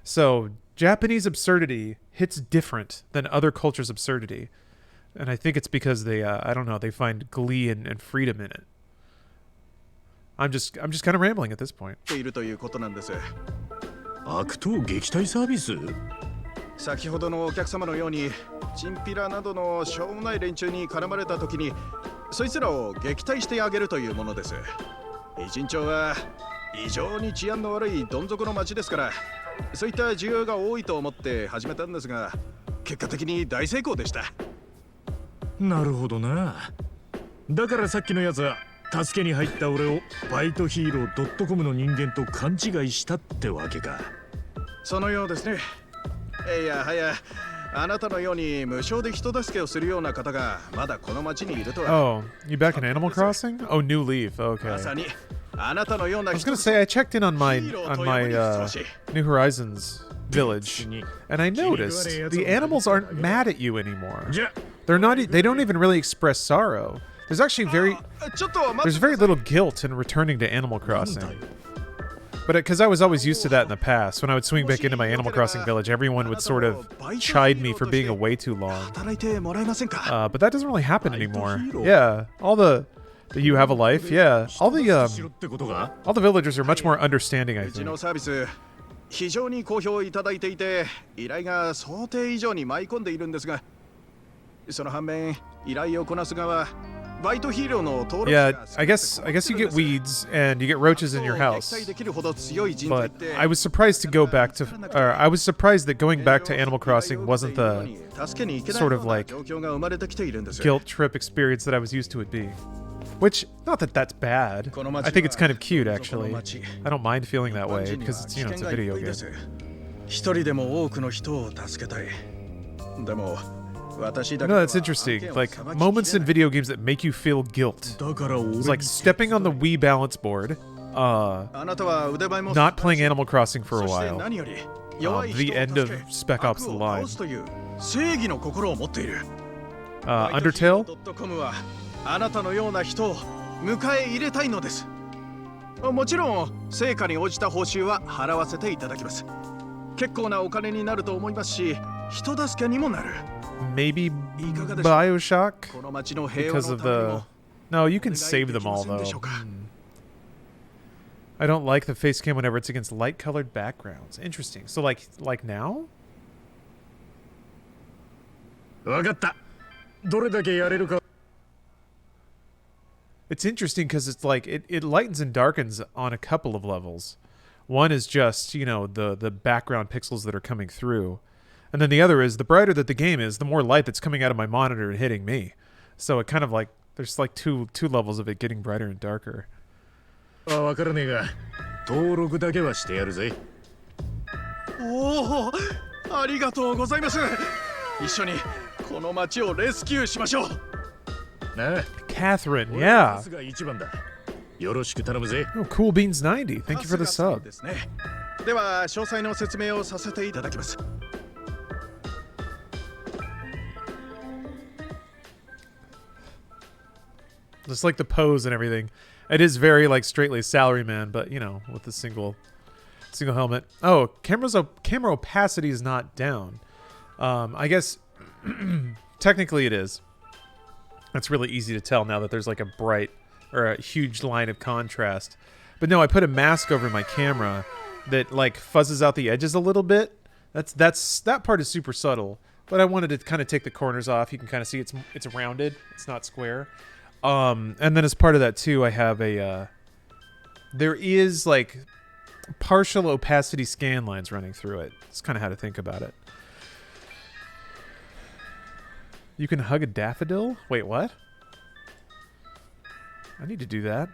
So Japanese absurdity hits different than other cultures' absurdity. And I think it's because they, I don't know, they find glee and freedom in it. I'm just kind of rambling at this point. 悪党撃退サービス？先ほどのお客様のようにチンピラなどのしょうもない連中に絡まれた時にそいつらを撃退してあげるというものです。イジン町は異常に治安の悪いどん底の町ですから、そういった需要が多いと思って始めたんですが、結果的に大成功でした。なるほどな。だからさっきのやつは助けに入った俺をバイトヒーロー .com の人間と勘違いしたってわけか。そのようですね。いやはや、あなたのように無償で人助けをするような方がまだこの町にいるとは。Oh, you back in Animal Crossing? Oh, New Leaf. Okay. まさにあなたのような I was gonna say I checked in on my New Horizons village, and I noticed the animals aren't mad at you anymore. They're not. They don't even really express sorrow. There's actually very little guilt in returning to Animal Crossing. But because I was always used to that in the past, when I would swing back into my Animal Crossing village, everyone would sort of chide me for being away too long. But that doesn't really happen anymore. Yeah, all the you have a life. Yeah, all the villagers are much more understanding, I think. 非常に好評いただいていて、依頼が想定以上に舞い込んでいるんですが、その反面、依頼をこなす側、バイトヒーローの登録者が Yeah, I guess you get weeds and you get roaches in your house. But I was surprised to go back to, or I was surprised that going back to Animal Crossing wasn't the sort of like guilt trip experience that I was used to it being. Which, not that that's bad. I think it's kind of cute, actually. I don't mind feeling that way because it's, it's a video game. 一人でも多くの人を助けたい。でも No, that's interesting. Like, moments in video games that make you feel guilt. It's like stepping on the Wii balance board, not playing Animal Crossing for a while, the end of Spec Ops The Line. Undertale? あなたのような人を迎え入れたいのです。もちろん成果に応じた報酬は払わせていただきます。結構なお金になると思いますし、人助けにもなる。Maybe Bioshock? Because of the... No, you can save them all, though. I don't like the face cam whenever it's against light-colored backgrounds. Interesting. So, like now? わかった。どれだけやれるか。 It's interesting because it's like it lightens and darkens on a couple of levels. One is just, the background pixels that are coming through. And then the other is the brighter that the game is, the more light that's coming out of my monitor and hitting me. So it kind of like there's like two levels of it getting brighter and darker. わからねえが、登録だけはしてやるぜ。おお、ありがとうございます。一緒にこの町をレスキューしましょう。 Catherine, yeah. よろしく頼むぜ。 Oh, Cool Beans 90. Thank you for the sub. では詳細の説明をさせていただきます。 Just like the pose and everything. It is very like straightly salaryman, but with the single helmet. Oh, camera opacity is not down. I guess technically it is. That's really easy to tell now that there's like a bright or a huge line of contrast. But no, I put a mask over my camera that like fuzzes out the edges a little bit. That part is super subtle, but I wanted to kind of take the corners off. You can kind of see it's rounded. It's not square. And then as part of that too, I have there is like partial opacity scan lines running through it. It's kind of how to think about it. You can hug a daffodil? Wait, what? I need to do that.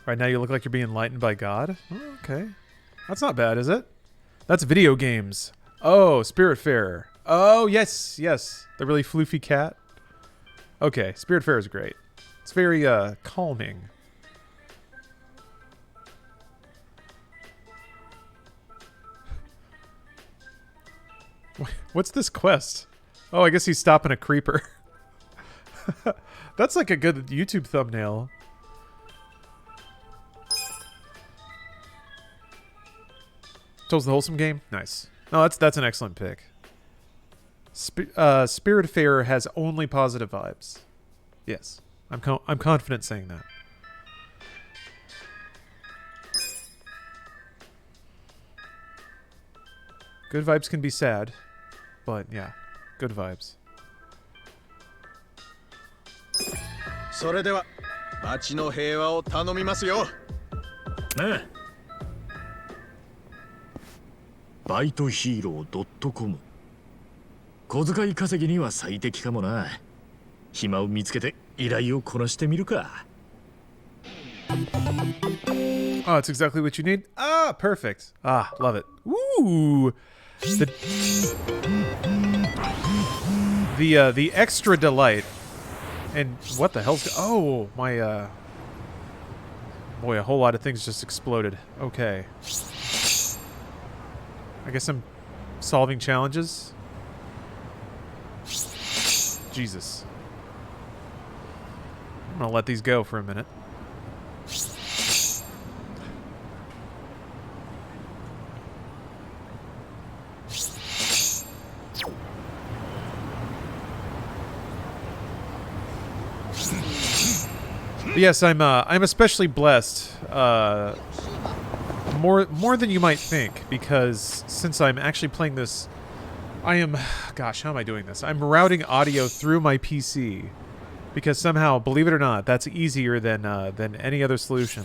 Right now you look like you're being enlightened by God. Oh, okay. That's not bad, is it? That's video games. Oh, Spiritfarer. Oh, yes, yes. The really floofy cat. Okay, Spiritfarer is great. It's very calming. What's this quest? Oh, I guess he's stopping a creeper. That's like a good YouTube thumbnail. Toes the Wholesome game? Nice. No, that's an excellent pick. Spiritfarer has only positive vibes. Yes. I'm confident saying that. Good vibes can be sad, but yeah, good vibes. それでは町の平和を頼みますよ。ねえ。バイトヒーロー .com 小遣い稼ぎには最適かもな。暇を見つけて依頼をこなしてみるか。 Oh, it's exactly what you need. Ah, perfect. Ah, love it. Ooh, the extra delight. And what the hell's... Oh, my, boy, a whole lot of things just exploded. Okay. I guess I'm solving challenges. Jesus. I'm gonna let these go for a minute. But yes, I'm especially blessed, more than you might think, because since I'm actually playing this, I am, gosh, how am I doing this? I'm routing audio through my PC, because somehow, believe it or not, that's easier than any other solution.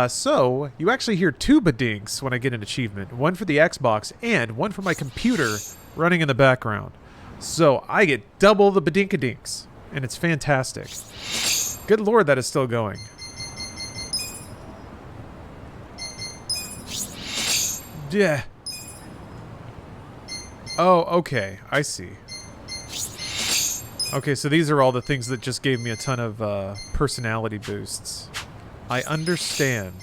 So you actually hear two badinks when I get an achievement, one for the Xbox and one for my computer running in the background. So I get double the badinkadinks, and it's fantastic. Good lord, that is still going. Yeah. Oh, okay. I see. Okay, so these are all the things that just gave me a ton of personality boosts. I understand.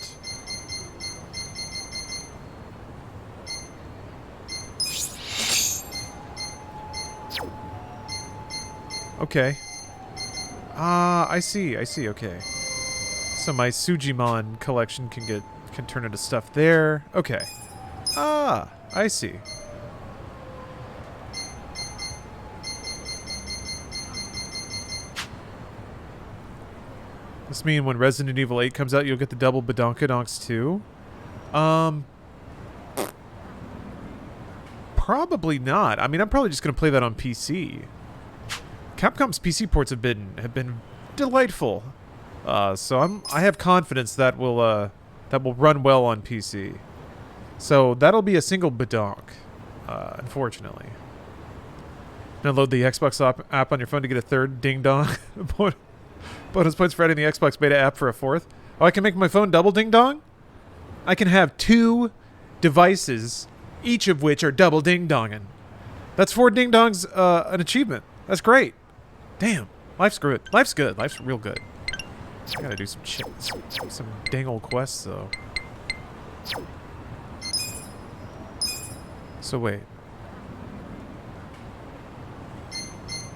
Okay. I see, okay. So my Sujimon collection can turn into stuff there. Okay. Ah, I see. This mean when Resident Evil 8 comes out, you'll get the double badonkadonks too? Probably not. I mean, I'm probably just gonna play that on PC. Capcom's PC ports have been delightful, so I have confidence that will run well on PC. So that'll be a single badonk, unfortunately. Download the Xbox app on your phone to get a third ding dong. Bonus points for adding the Xbox beta app for a fourth. Oh, I can make my phone double ding dong? I can have two devices, each of which are double ding donging. That's 4 ding dongs, an achievement. That's great. Damn, life's good. Life's good. Life's real good. I gotta do some dang old quests though. So wait.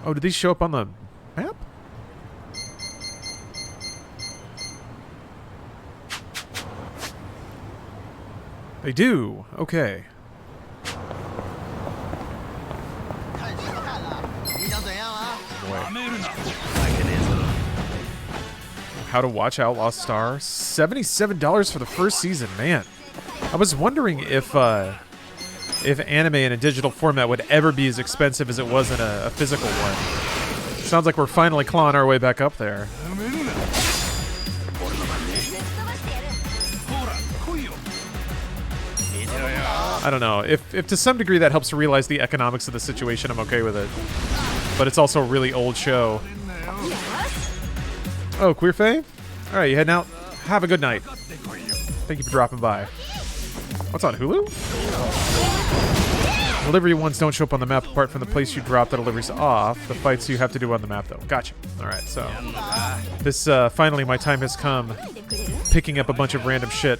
Oh, did these show up on the map? They do. Okay. How to watch Outlaw Star. $77 for the first season, man. I was wondering if anime in a digital format would ever be as expensive as it was in a physical one. Sounds like we're finally clawing our way back up there. I don't know. If to some degree that helps to realize the economics of the situation, I'm okay with it. But it's also a really old show. Oh, Queer Faye? All right, you heading out? Have a good night. Thank you for dropping by. What's on Hulu? Delivery ones don't show up on the map apart from the place you drop the deliveries off. The fights you have to do on the map, though. Gotcha. All right, so this finally my time has come. Picking up a bunch of random shit.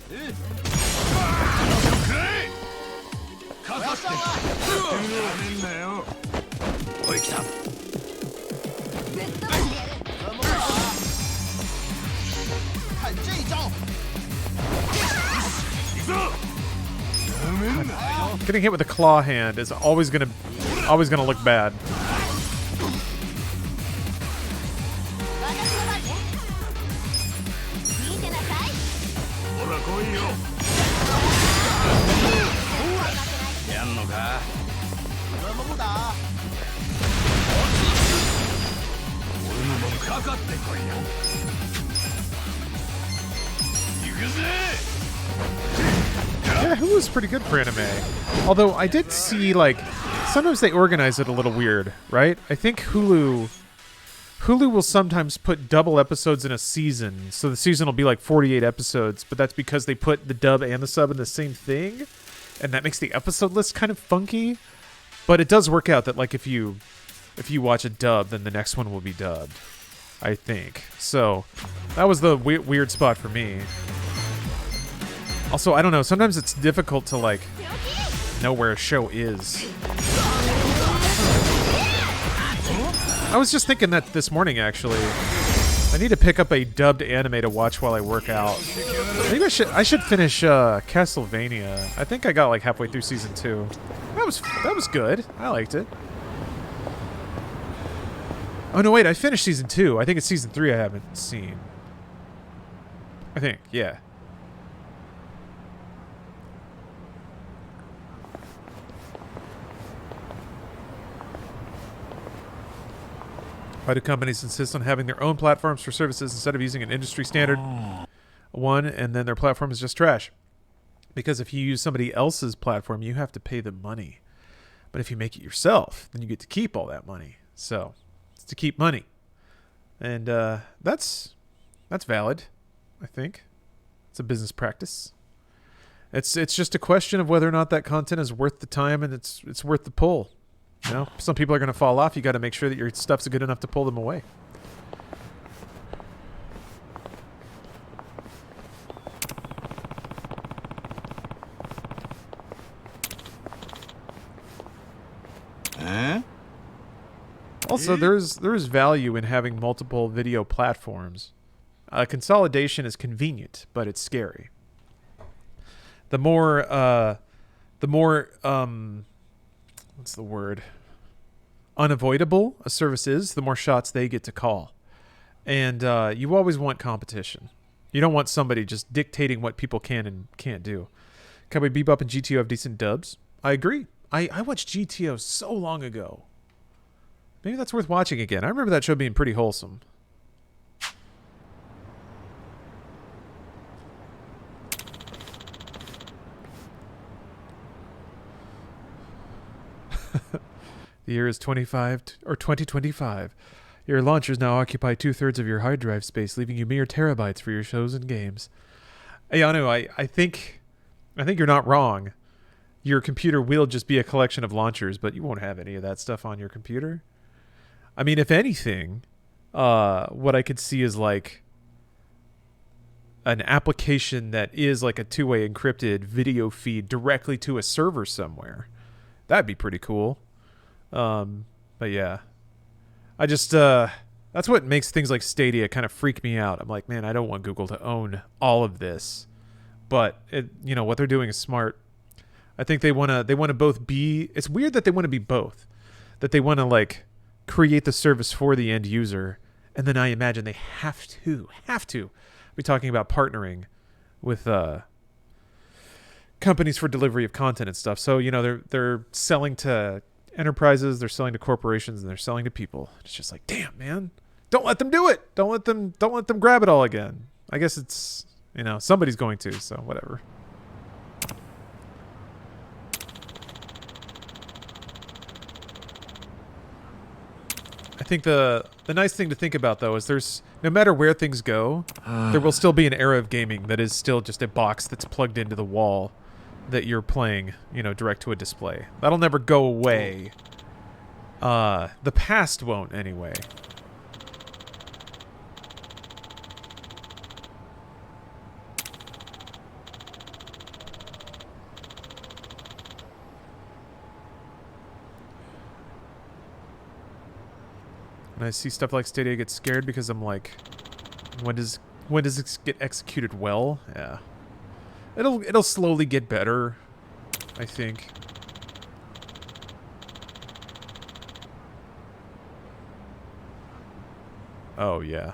Getting hit with a claw hand is always gonna look bad. Yeah, Hulu's pretty good for anime. Although I did see, like, sometimes they organize it a little weird, right? I think Hulu will sometimes put double episodes in a season. So the season will be like 48 episodes, but that's because they put the dub and the sub in the same thing. And that makes the episode list kind of funky. But it does work out that, like, if you watch a dub, then the next one will be dubbed, I think. So that was the weird spot for me. Also, I don't know, sometimes it's difficult to, like, know where a show is. I was just thinking that this morning, actually. I need to pick up a dubbed anime to watch while I work out. Maybe I should finish Castlevania. I think I got, like, halfway through season 2. That was good. I liked it. Oh, no, wait, I finished season 2. I think it's season 3 I haven't seen. I think, yeah. Why do companies insist on having their own platforms for services instead of using an industry standard one, and then their platform is just trash? Because if you use somebody else's platform, you have to pay them money. But if you make it yourself, then you get to keep all that money. So it's to keep money. And that's valid, I think. It's a business practice. It's just a question of whether or not that content is worth the time and it's worth the pull. You know, some people are going to fall off. You got to make sure that your stuff's good enough to pull them away. Also, there's value in having multiple video platforms. Consolidation is convenient, but it's scary. The more what's the word? Unavoidable a service is, the more shots they get to call. And you always want competition. You don't want somebody just dictating what people can and can't do. Cowboy Bebop and GTO have decent dubs. I agree. I watched GTO so long ago. Maybe that's worth watching again. I remember that show being pretty wholesome. The year is 2025. Your launchers now occupy 2/3 of your hard drive space, leaving you mere terabytes for your shows and games. Hey, Anu, I think you're not wrong. Your computer will just be a collection of launchers, but you won't have any of that stuff on your computer. I mean, if anything, what I could see is like an application that is like a two-way encrypted video feed directly to a server somewhere. That'd be pretty cool. But yeah, I just, that's what makes things like Stadia kind of freak me out. I'm like, man, I don't want Google to own all of this, but you know, what they're doing is smart. I think they want to both be, it's weird that they want to be both, that they want to like create the service for the end user. And then I imagine they have to be talking about partnering with, companies for delivery of content and stuff. So, you know, they're selling to enterprises, they're selling to corporations, and they're selling to people. It's just like, damn, man, don't let them do it. Don't let them grab it all again. I guess it's, you know, somebody's going to, so whatever. I think the nice thing to think about, though, is there's, no matter where things go, there will still be an era of gaming that is still just a box that's plugged into the wall that you're playing, you know, direct to a display. That'll never go away. The past won't, anyway. And I see stuff like Stadia get scared because I'm like, when does it get executed well? Yeah. It'll slowly get better, I think. Oh yeah.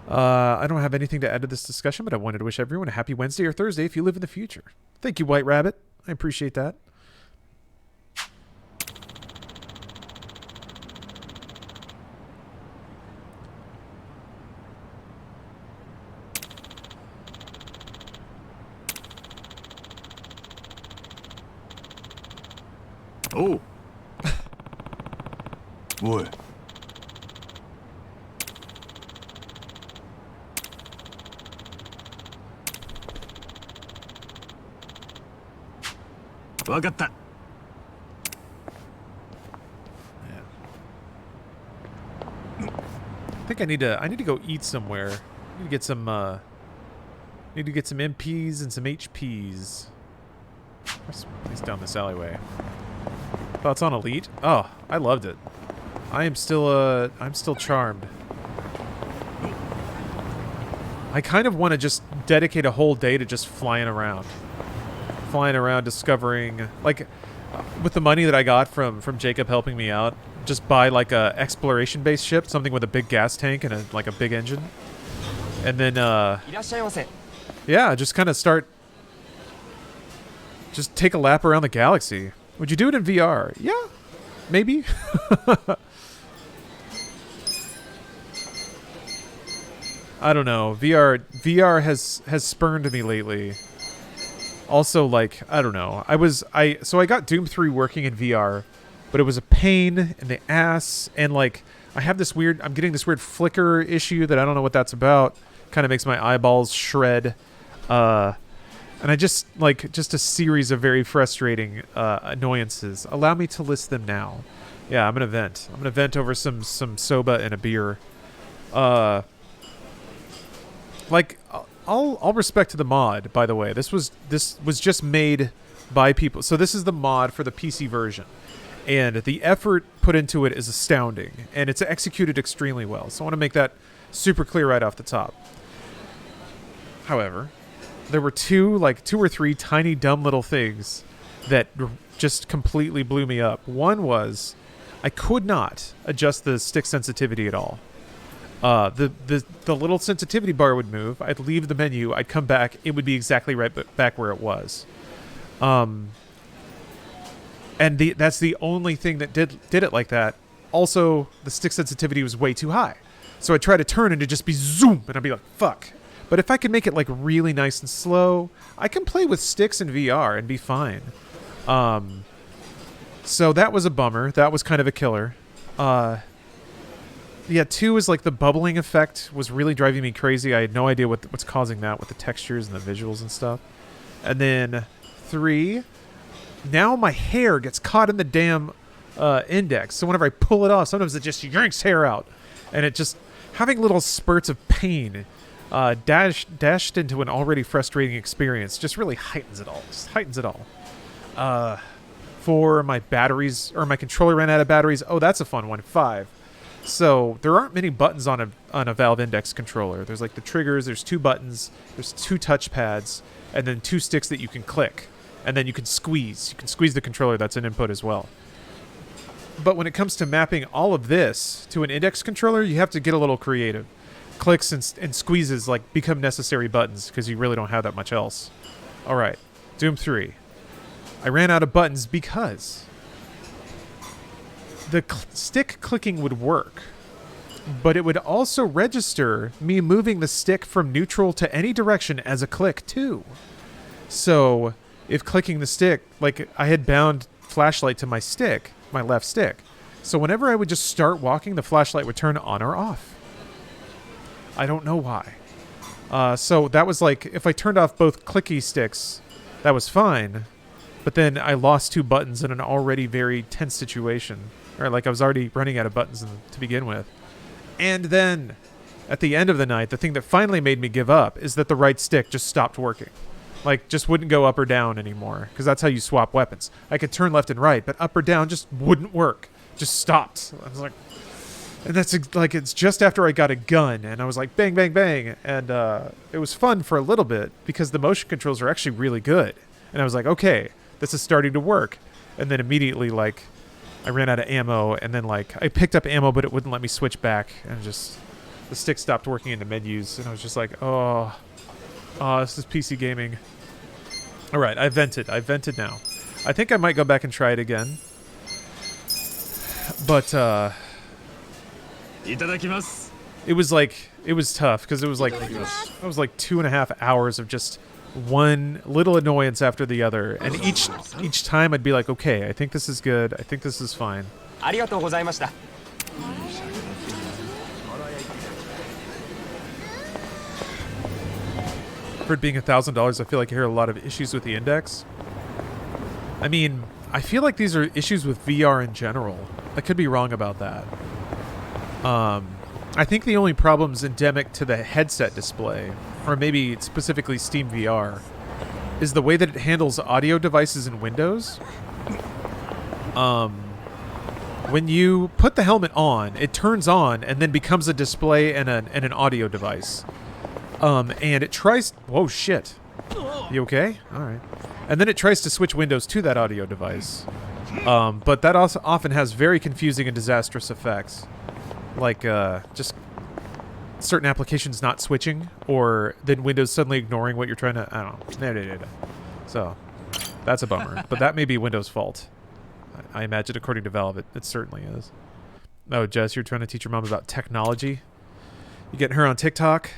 I don't have anything to add to this discussion, but I wanted to wish everyone a happy Wednesday or Thursday if you live in the future. Thank you, White Rabbit. I appreciate that. Oh. おい。わかった。I think I need to go eat somewhere. I need to get some MPs and some HPs. He's down this alleyway. Thoughts on Elite? Oh, I loved it. I'm still charmed. I kind of want to just dedicate a whole day to just flying around, discovering, like, with the money that I got from Jacob helping me out, just buy like a exploration-based ship, something with a big gas tank and like a big engine, and then yeah, just kind of just take a lap around the galaxy. Would you do it in VR? Yeah, maybe. I don't know. VR has spurned me lately. Also, like, I don't know. So I got Doom 3 working in VR, but it was a pain in the ass, and like I'm getting this weird flicker issue that I don't know what that's about. Kind of makes my eyeballs shred. And I just a series of very frustrating annoyances. Allow me to list them now. Yeah, I'm gonna vent. I'm gonna vent over some soba and a beer. Like, I'll respect to the mod, by the way. This was just made by people. So this is the mod for the PC version, and the effort put into it is astounding, and it's executed extremely well. So I want to make that super clear right off the top. However, there were two or three tiny dumb little things that just completely blew me up. One was I could not adjust the stick sensitivity at all. The little sensitivity bar would move. I'd leave the menu. I'd come back. It would be exactly right back where it was. And that's the only thing that did it like that. Also, the stick sensitivity was way too high. So I'd try to turn and it'd just be zoom, and I'd be like, fuck. But if I can make it like really nice and slow, I can play with sticks in VR and be fine. So that was a bummer. That was kind of a killer. Yeah, 2 is like the bubbling effect was really driving me crazy. I had no idea what's causing that with the textures and the visuals and stuff. And then 3, now my hair gets caught in the damn index. So whenever I pull it off, sometimes it just yanks hair out. And it just, having little spurts of pain dashed into an already frustrating experience just really heightens it all. 4, my batteries, or my controller ran out of batteries. Oh, that's a fun one. 5. So there aren't many buttons on a Valve Index controller. There's like the triggers, there's 2 buttons, there's 2 touch pads, and then 2 sticks that you can click. And then you can squeeze. You can squeeze the controller, that's an input as well. But when it comes to mapping all of this to an Index controller, you have to get a little creative. Clicks and squeezes like become necessary buttons because you really don't have that much else. Alright, Doom 3. I ran out of buttons because the stick clicking would work, but it would also register me moving the stick from neutral to any direction as a click too. So if clicking the stick, like I had bound flashlight to my stick, my left stick. So whenever I would just start walking, the flashlight would turn on or off. I don't know why. So that was like, if I turned off both clicky sticks, that was fine. But then I lost 2 buttons in an already very tense situation. Or like I was already running out of buttons to begin with. And then, at the end of the night, the thing that finally made me give up is that the right stick just stopped working. Like, just wouldn't go up or down anymore. Because that's how you swap weapons. I could turn left and right, but up or down just wouldn't work. Just stopped. I was like... And that's like, it's just after I got a gun, and I was like, bang, bang, bang. And it was fun for a little bit, because the motion controls are actually really good. And I was like, okay, this is starting to work. And then immediately, like, I ran out of ammo, and then, like, I picked up ammo, but it wouldn't let me switch back. And just, the stick stopped working in the menus, and I was just like, oh, this is PC gaming. All right, I vented. I vented now. I think I might go back and try it again. But, it was like, it was tough because it was like 2.5 hours of just one little annoyance after the other, and each time I'd be like, okay, I think this is good, I think this is fine. For it being $1,000, I feel like I hear a lot of issues with the index. I mean, I feel like these are issues with VR in general. I could be wrong about that. I think the only problem's endemic to the headset display, or maybe specifically Steam VR, is the way that it handles audio devices in Windows. When you put the helmet on, it turns on and then becomes a display and an audio device. And it tries... Whoa, shit. You okay? All right. And then it tries to switch windows to that audio device. But that also often has very confusing and disastrous effects. Like, just certain applications not switching, or then Windows suddenly ignoring what you're trying to... I don't know. So, that's a bummer. But that may be Windows' fault. I imagine, according to Valve, it certainly is. Oh, Jess, you're trying to teach your mom about technology? You getting her on TikTok?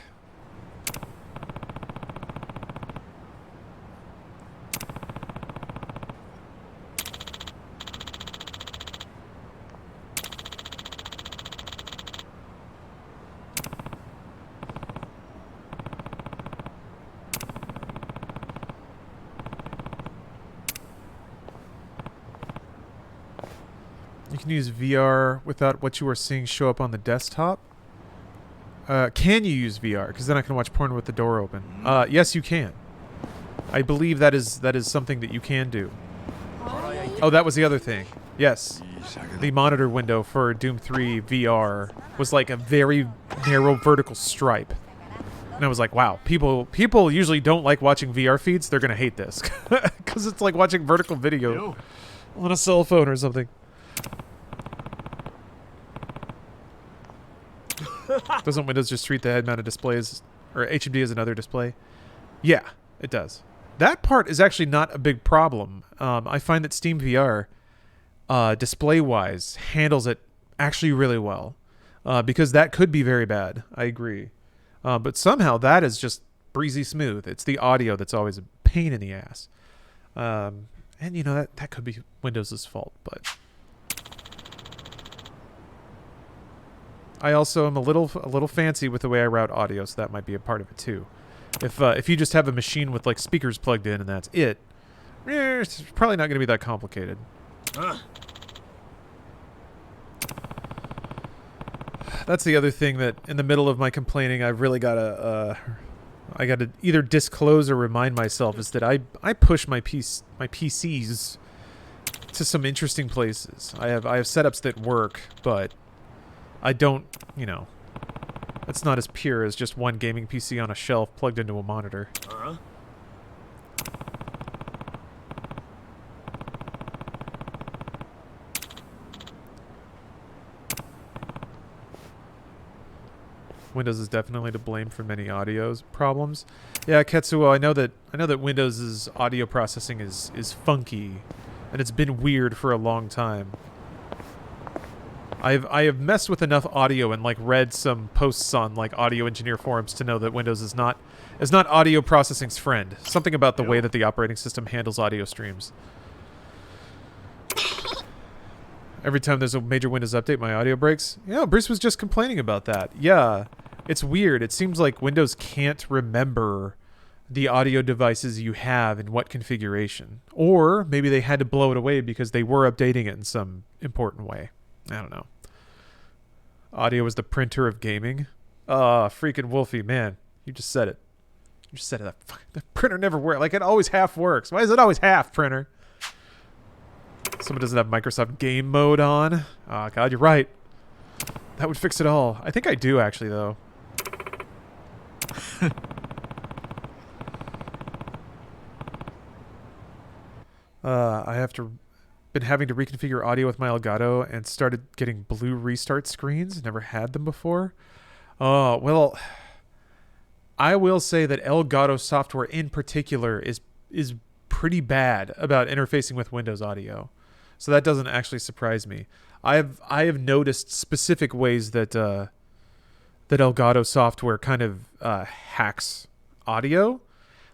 You can use VR without what you are seeing show up on the desktop. Can you use VR? Because then I can watch porn with the door open. Yes, you can. I believe that is something that you can do. Oh, that was the other thing. Yes. The monitor window for Doom 3 VR was like a very narrow vertical stripe. And I was like, wow, people usually don't like watching VR feeds. They're going to hate this. Because it's like watching vertical video on a cell phone or something. Doesn't Windows just treat the head-mounted displays, or HMD as another display? Yeah, it does. That part is actually not a big problem. I find that Steam VR, display-wise, handles it actually really well. Because that could be very bad. I agree. But somehow that is just breezy smooth. It's the audio that's always a pain in the ass. And, you know, that could be Windows' fault, but... I also am a little fancy with the way I route audio, so that might be a part of it too. If you just have a machine with like speakers plugged in and that's it, it's probably not going to be that complicated. That's the other thing that in the middle of my complaining, I've really got to I got to either disclose or remind myself is that I push my PCs to some interesting places. I have setups that work, but I don't, you know, it's not as pure as just one gaming PC on a shelf plugged into a monitor. Windows is definitely to blame for many audio problems. Yeah, Ketsuo, I know that Windows' audio processing is funky, and it's been weird for a long time. I have messed with enough audio and like read some posts on like audio engineer forums to know that Windows is not audio processing's friend. Something about the way that the operating system handles audio streams. Every time there's a major Windows update, my audio breaks. Yeah, Bruce was just complaining about that. Yeah, it's weird. It seems like Windows can't remember the audio devices you have in what configuration. Or maybe they had to blow it away because they were updating it in some important way. I don't know. Audio is the printer of gaming. Freaking Wolfie, man. You just said it. You just said it. The printer never works. Like, it always half works. Why is it always half, printer? Someone doesn't have Microsoft game mode on. Oh, God, you're right. That would fix it all. I think I do, actually, though. I have been having to reconfigure audio with my Elgato and started getting blue restart screens. Never had them before. Oh, well, I will say that Elgato software in particular is pretty bad about interfacing with Windows audio. So that doesn't actually surprise me. I have noticed specific ways that that Elgato software kind of hacks audio,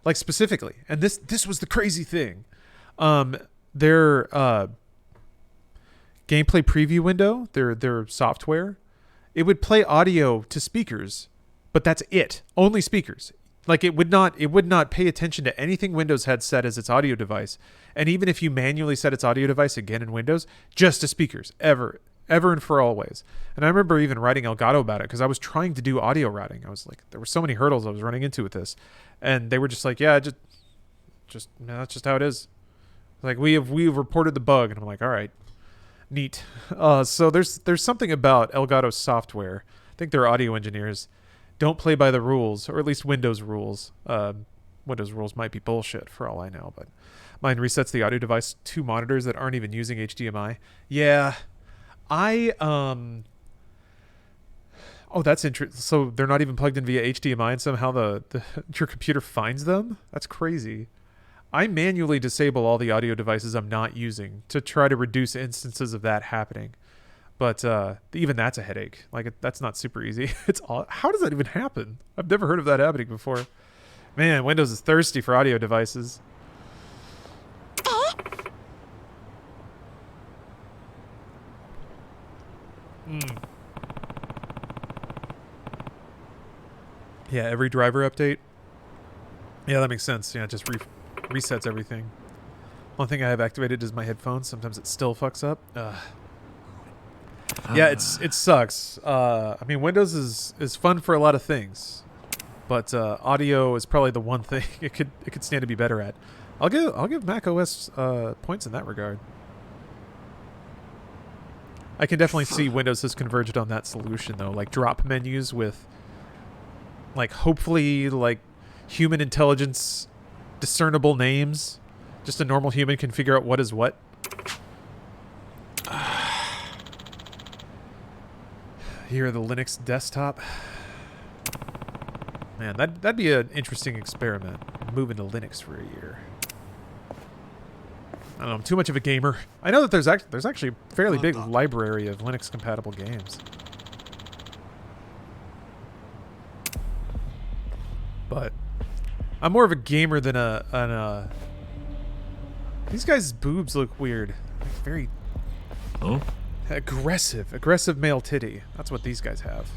like specifically. And this was the crazy thing. Their gameplay preview window, their software, it would play audio to speakers, but that's it. Only speakers. Like it would not pay attention to anything Windows had set as its audio device. And even if you manually set its audio device again in Windows, just to speakers, ever and for always. And I remember even writing Elgato about it because I was trying to do audio routing. I was like, there were so many hurdles I was running into with this. And they were just like, yeah, just no, that's just how it is. Like we've reported the bug, and I'm like, all right, neat. So there's something about Elgato software. I think their audio engineers don't play by the rules, or at least Windows rules. Windows rules might be bullshit for all I know, but mine resets the audio device to monitors that aren't even using HDMI. Yeah, oh, that's interesting. So they're not even plugged in via HDMI, and somehow your computer finds them? That's crazy. I manually disable all the audio devices I'm not using to try to reduce instances of that happening. But even that's a headache. Like, that's not super easy. How does that even happen? I've never heard of that happening before. Man, Windows is thirsty for audio devices. Yeah, every driver update. Yeah, that makes sense. Yeah, it just resets everything. One thing I have activated is my headphones. Sometimes it still fucks up. Yeah, it sucks. I mean, Windows is fun for a lot of things, but audio is probably the one thing it could stand to be better at. I'll give Mac OS points in that regard. I can definitely see Windows has converged on that solution though, like drop menus with, like, hopefully like human intelligence discernible names. Just a normal human can figure out what is what. Here, the Linux desktop. Man, that'd be an interesting experiment. Moving to Linux for a year. I don't know, I'm too much of a gamer. I know that there's actually a fairly big library of Linux compatible games. But I'm more of a gamer than a these guys' boobs look weird. Like very aggressive male titty. That's what these guys have.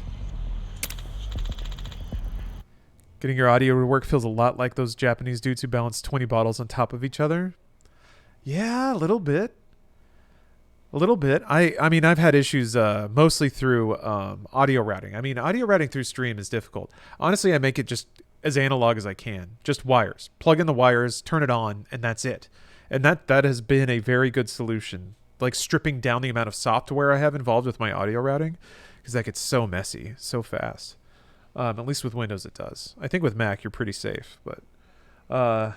Getting your audio to work feels a lot like those Japanese dudes who balance 20 bottles on top of each other. Yeah, a little bit. A little bit. I mean, I've had issues mostly through audio routing. I mean, audio routing through stream is difficult. Honestly, I make it just as analog as I can. Just wires. Plug in the wires, turn it on, and that's it. And that has been a very good solution. Like stripping down the amount of software I have involved with my audio routing, because that gets so messy so fast. At least with Windows it does. I think with Mac you're pretty safe, but the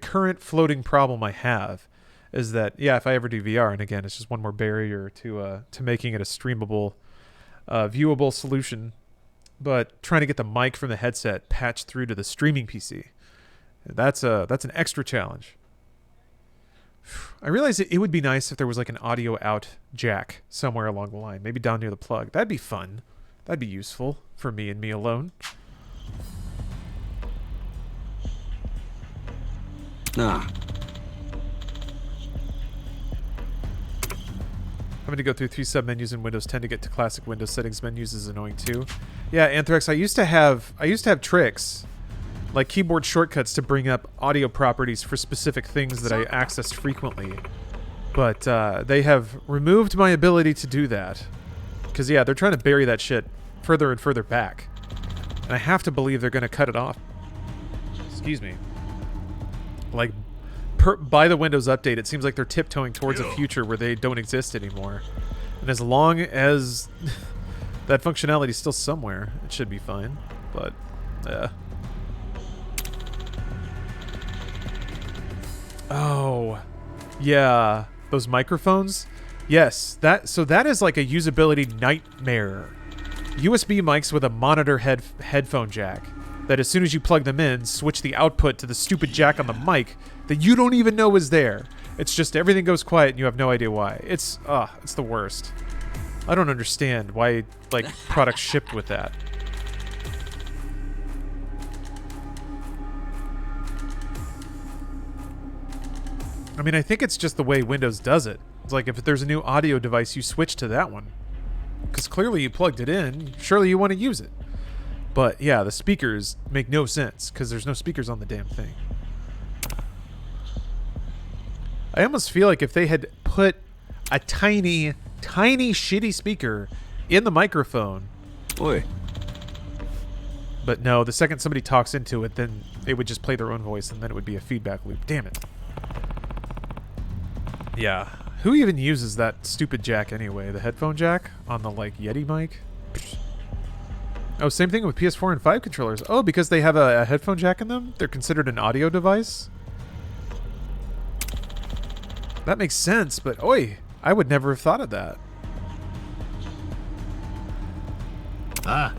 current floating problem I have is that, yeah, if I ever do VR, and again, it's just one more barrier to making it a streamable, viewable solution, but trying to get the mic from the headset patched through to the streaming PC, that's an extra challenge. I realize it would be nice if there was like an audio out jack somewhere along the line, maybe down near the plug. That'd be fun. That'd be useful for me and me alone. Having to go through 3 sub-menus in Windows 10 to get to classic Windows settings menus is annoying too. Yeah, Anthrax, I used to have tricks, like keyboard shortcuts to bring up audio properties for specific things that I accessed frequently. But they have removed my ability to do that. Because, yeah, they're trying to bury that shit further and further back. And I have to believe they're going to cut it off. Excuse me. Like, by the Windows update, it seems like they're tiptoeing towards a future where they don't exist anymore. And as long as that functionality is still somewhere, it should be fine. But, oh, yeah. Those microphones? Yes, that is like a usability nightmare. USB mics with a monitor headphone jack that as soon as you plug them in, switch the output to the stupid jack on the mic that you don't even know is there. It's just everything goes quiet and you have no idea why. It's the worst. I don't understand why like products shipped with that. I mean, I think it's just the way Windows does it. It's like if there's a new audio device, you switch to that one. Because clearly you plugged it in. Surely you want to use it. But yeah, the speakers make no sense because there's no speakers on the damn thing. I almost feel like if they had put a tiny, tiny shitty speaker in the microphone. Oi. But no, the second somebody talks into it, then they would just play their own voice and then it would be a feedback loop. Damn it. Yeah. Who even uses that stupid jack anyway? The headphone jack on the, like, Yeti mic? Oh, same thing with PS4 and 5 controllers. Oh, because they have a headphone jack in them? They're considered an audio device? That makes sense, but oi, I would never have thought of that. Ah.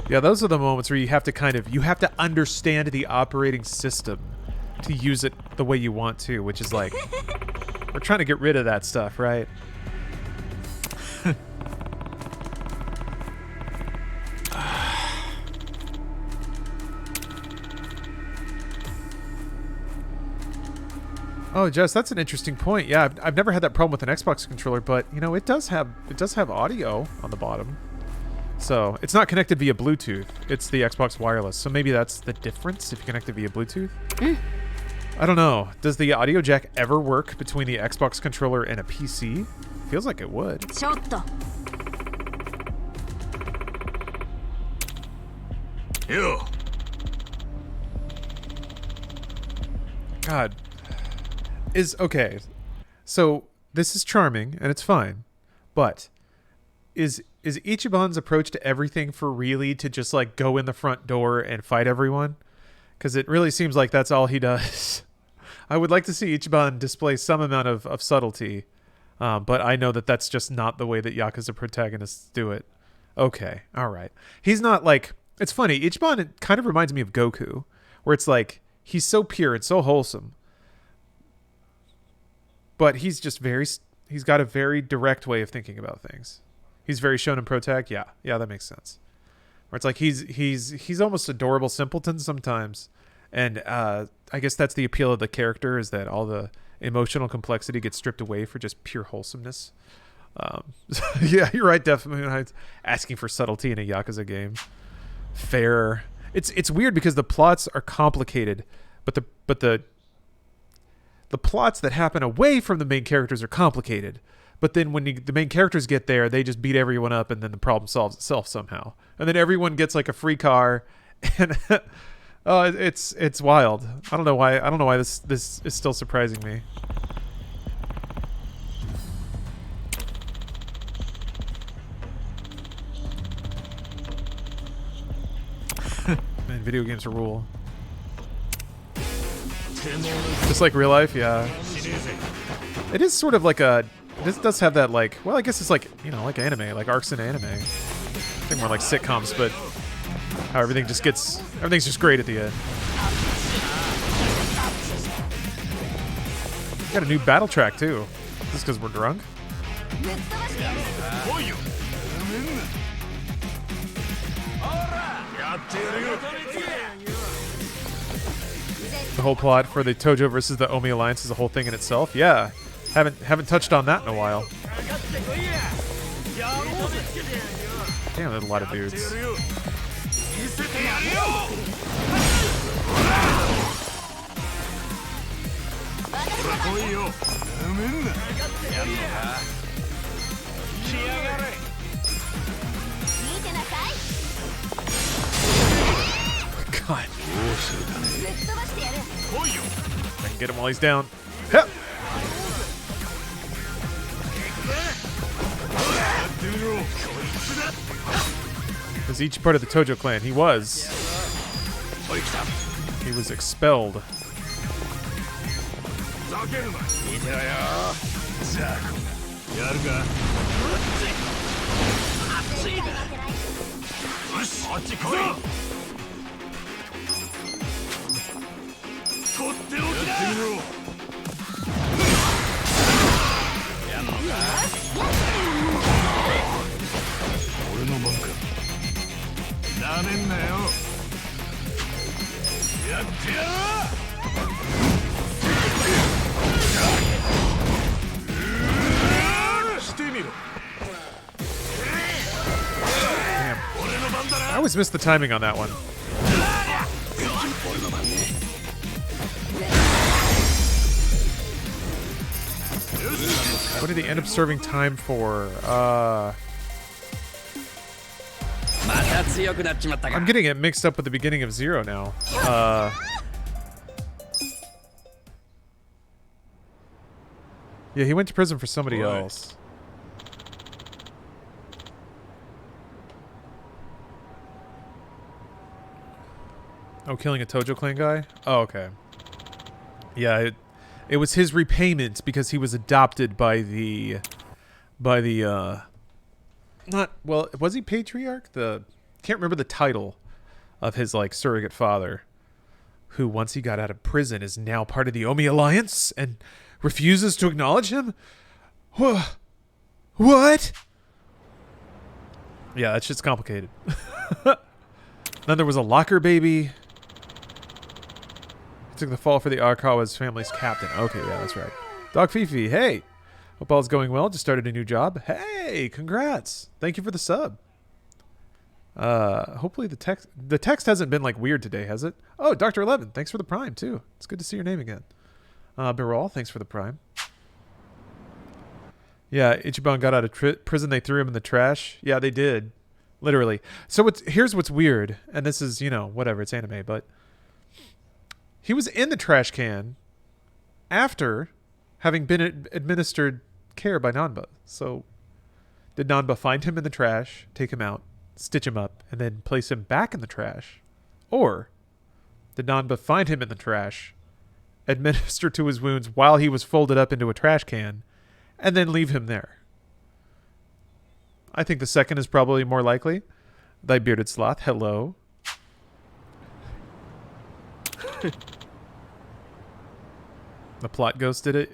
Yeah, those are the moments where you have to understand the operating system to use it the way you want to, which is like, we're trying to get rid of that stuff, right? Oh, Jess, that's an interesting point. Yeah, I've never had that problem with an Xbox controller, but you know, it does have audio on the bottom. So it's not connected via Bluetooth. It's the Xbox wireless. So maybe that's the difference if you connect it via Bluetooth. I don't know. Does the audio jack ever work between the Xbox controller and a PC? Feels like it would. Yo. God. Okay. So this is charming and it's fine, but is Ichiban's approach to everything for really to just like go in the front door and fight everyone? Because it really seems like that's all he does. I would like to see Ichiban display some amount of subtlety, but I know that that's just not the way that Yakuza protagonists do it. Okay, all right. He's not like... It's funny, Ichiban kind of reminds me of Goku, where it's like, he's so pure and so wholesome, but he's just he's got a very direct way of thinking about things. He's very shonen protag. Yeah, that makes sense. Where it's like he's almost adorable simpleton sometimes, and I guess that's the appeal of the character, is that all the emotional complexity gets stripped away for just pure wholesomeness. Yeah, you're right. Definitely asking for subtlety in a Yakuza game. Fair. It's weird because the plots are complicated, but the plots that happen away from the main characters are complicated. But then when the main characters get there, they just beat everyone up, and then the problem solves itself somehow. And then everyone gets like a free car, and it's wild. I don't know why this is still surprising me. Man, video games are rule. Just like real life, yeah. It is sort of like this does have that, like, well, I guess it's like, you know, like anime, like arcs in anime. I think more like sitcoms, but how everything's just great at the end. Got a new battle track too. Just because we're drunk. The whole plot for the Tojo versus the Omi alliance is a whole thing in itself. Yeah, haven't touched on that in a while. Damn, there's a lot of dudes. God. I can get him while he's down. Yep. Was each part of the Tojo clan? He was expelled. Damn. I always miss the timing on that one. What did he end up serving time for? I'm getting it mixed up with the beginning of Zero now. Yeah, he went to prison for somebody else. Oh, killing a Tojo clan guy? Oh, okay. Yeah, it was his repayment because he was adopted by the not, well, was he patriarch? Can't remember the title of his like surrogate father, who once he got out of prison is now part of the Omi alliance and refuses to acknowledge him. What? Yeah, that shit's complicated. Then there was a locker baby. He took the fall for the Arakawa's family's captain. Okay, yeah, that's right. Dog Fifi, hey. Hope all's going well. Just started a new job. Hey, congrats. Thank you for the sub. Hopefully the text hasn't been like weird today, has it? Oh, Dr. 11, thanks for the prime too. It's good to see your name again. Birol, thanks for the prime. Yeah, Ichiban got out of prison. They threw him in the trash. Yeah, they did. Literally. So here's what's weird. And this is, whatever. It's anime, but he was in the trash can after having been administered care by Nanba. So did Nanba find him in the trash, take him out, stitch him up, and then place him back in the trash? Or did Nanba find him in the trash, administer to his wounds while he was folded up into a trash can, and then leave him there? I think the second is probably more likely. Thy bearded sloth, hello. The plot ghost did it.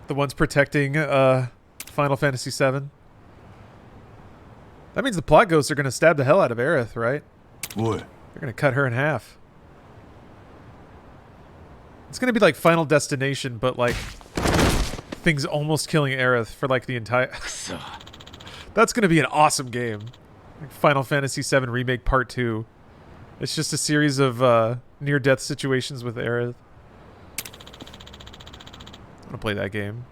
The ones protecting Final Fantasy VII. That means the plot ghosts are going to stab the hell out of Aerith, right? What? They're going to cut her in half. It's going to be like Final Destination, but like things almost killing Aerith for like the entire... That's going to be an awesome game. Like Final Fantasy VII Remake Part 2. It's just a series of near-death situations with Aerith. I'm going to play that game.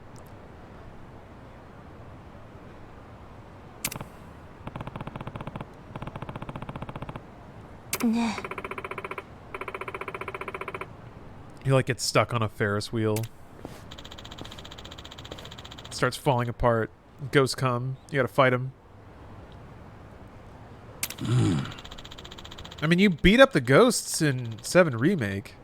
He like gets stuck on a Ferris wheel. Starts falling apart. Ghosts come. You gotta fight him. I mean, you beat up the ghosts in 7 Remake.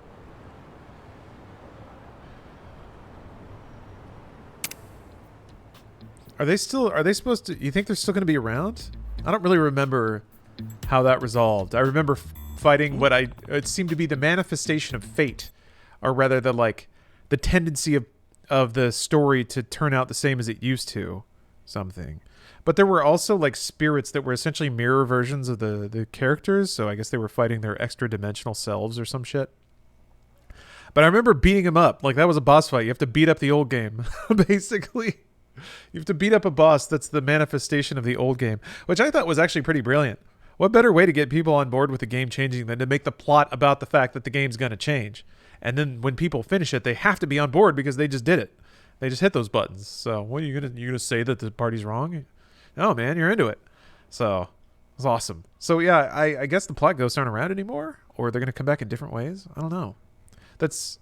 Are they supposed to, you think they're still going to be around? I don't really remember how that resolved. I remember fighting it seemed to be the manifestation of fate, or rather the tendency of the story to turn out the same as it used to, something. But there were also like spirits that were essentially mirror versions of the characters, so I guess they were fighting their extra dimensional selves or some shit. But I remember beating him up. Like, that was a boss fight. You have to beat up the old game, basically. You have to beat up a boss that's the manifestation of the old game, which I thought was actually pretty brilliant. What better way to get people on board with the game changing than to make the plot about the fact that the game's going to change? And then when people finish it, they have to be on board because they just did it. They just hit those buttons. So what are you gonna say that the party's wrong? No, man, you're into it. So it's awesome. So yeah, I guess the plot ghosts aren't around anymore, or they're gonna come back in different ways. I don't know.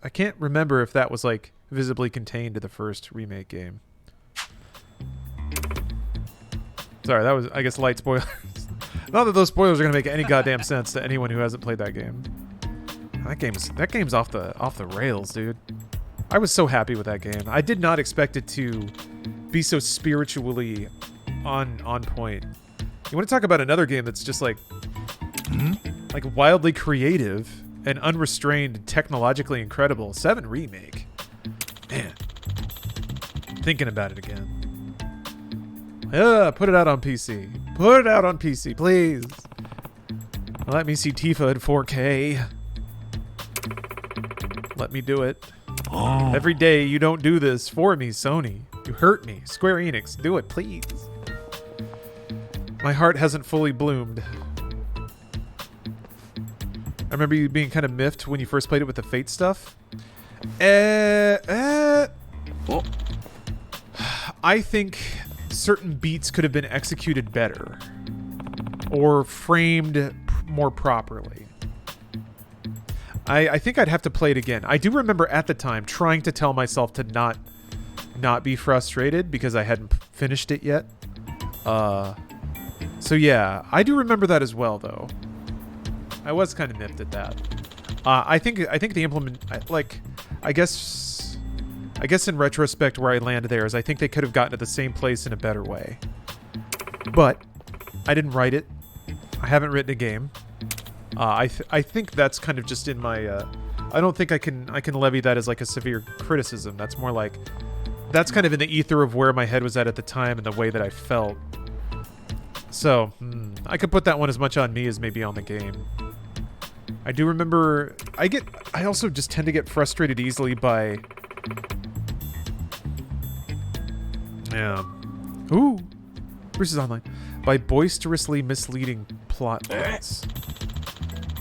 I can't remember if that was like visibly contained to the first remake game. Sorry, that was, I guess, light spoilers. Not that those spoilers are gonna make any goddamn sense to anyone who hasn't played that game. That game's off the rails, dude. I was so happy with that game. I did not expect it to be so spiritually on point. You want to talk about another game that's just like wildly creative and unrestrained, technologically incredible. 7 Remake. Man. Thinking about it again. Put it out on PC. Put it out on PC, please. Let me see Tifa in 4K. Let me do it. Every day you don't do this for me, Sony. You hurt me. Square Enix, do it, please. My heart hasn't fully bloomed. I remember you being kind of miffed when you first played it with the Fate stuff. I think certain beats could have been executed better. Or framed more properly. I think I'd have to play it again. I do remember at the time trying to tell myself to not be frustrated because I hadn't finished it yet. So yeah, I do remember that as well, though. I was kind of miffed at that. I think the I guess in retrospect where I landed there is I think they could have gotten to the same place in a better way. But I didn't write it. I haven't written a game. I think that's kind of just in my. I don't think I can levy that as like a severe criticism. That's more like that's kind of in the ether of where my head was at the time and the way that I felt. So I could put that one as much on me as maybe on the game. I do remember. I also just tend to get frustrated easily by. Yeah. Ooh. Bruce is online. By boisterously misleading plot points.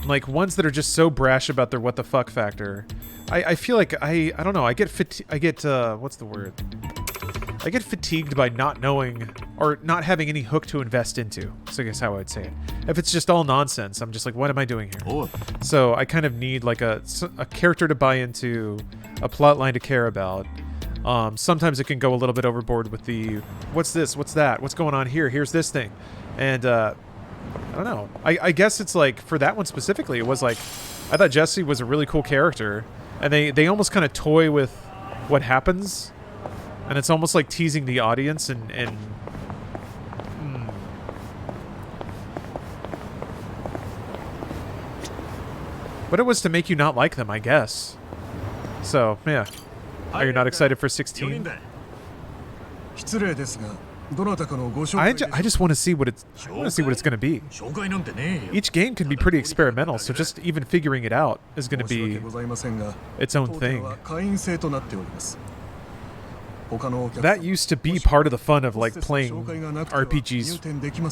Like ones that are just so brash about their what the fuck factor. I feel like I don't know. I get what's the word? I get fatigued by not knowing or not having any hook to invest into. So I guess how I would say it. If it's just all nonsense, I'm just like, what am I doing here? Oh. So I kind of need like a character to buy into, a plot line to care about. Sometimes it can go a little bit overboard with the what's this, what's that, what's going on here, here's this thing, and I don't know. I guess it's like for that one specifically, it was like I thought Jesse was a really cool character, and they almost kind of toy with what happens, and it's almost like teasing the audience and but it was to make you not like them, I guess. So yeah. Are you not excited for 16? I just want to see what it's going to be. Each game can be pretty experimental, so just even figuring it out is going to be its own thing. That used to be part of the fun of like playing RPGs,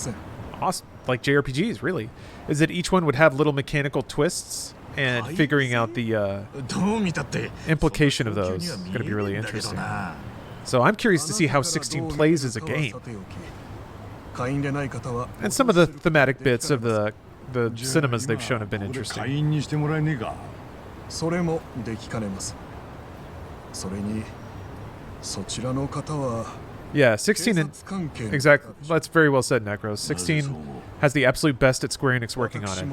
awesome, like JRPGs really, is that each one would have little mechanical twists. And figuring out the implication of those is going to be really interesting. So I'm curious to see how 16 plays as a game. And some of the thematic bits of the cinemas they've shown have been interesting. Yeah, 16 exactly. That's very well said, Necros. 16 has the absolute best at Square Enix working on it.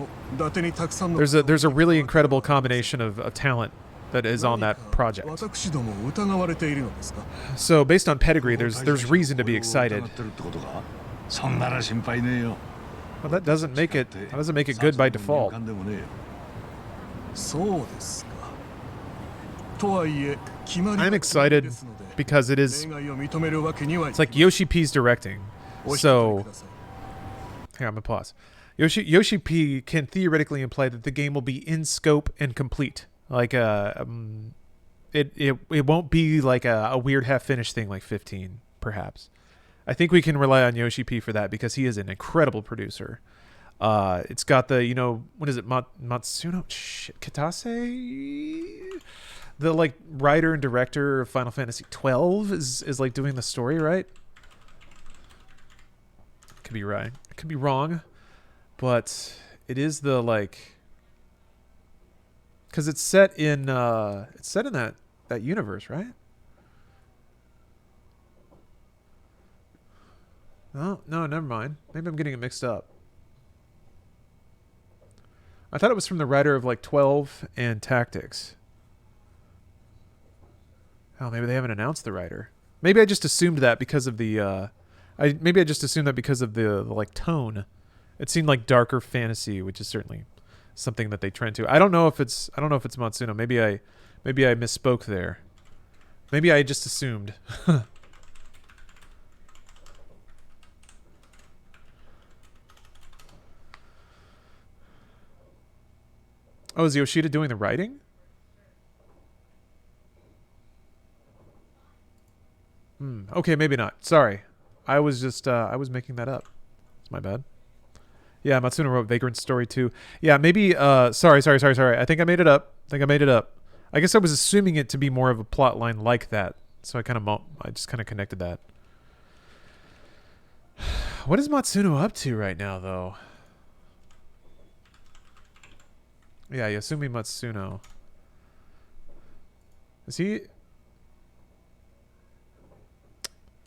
There's a really incredible combination of talent that is on that project. So based on pedigree, there's reason to be excited. Well, that doesn't make it good by default. I'm excited because it's like Yoshi P's directing. So here, I'm gonna pause. Yoshi P can theoretically imply that the game will be in scope and complete. Like it won't be like a weird half-finished thing like 15, perhaps. I think we can rely on Yoshi P for that because he is an incredible producer. It's got the, you know, what is it, Matsuno Kitase? The like writer and director of Final Fantasy XII is like doing the story, right? Could be right. I could be wrong, but it is the like, because it's set in that universe, right? Oh, no, never mind. Maybe I'm getting it mixed up. I thought it was from the writer of like 12 and Tactics. Oh, maybe they haven't announced the writer. Maybe I just assumed that because of the maybe I just assumed that because of the like tone. It seemed like darker fantasy, which is certainly something that they trend to. I don't know if it's Matsuno. Maybe I misspoke there. Maybe I just assumed. Oh, is Yoshida doing the writing? Okay, maybe not. Sorry. I was just, I was making that up. It's my bad. Yeah, Matsuno wrote Vagrant Story 2. Yeah, maybe, sorry. I think I made it up. I guess I was assuming it to be more of a plot line like that. So I just kind of connected that. What is Matsuno up to right now, though? Yeah, Yasumi Matsuno. Is he...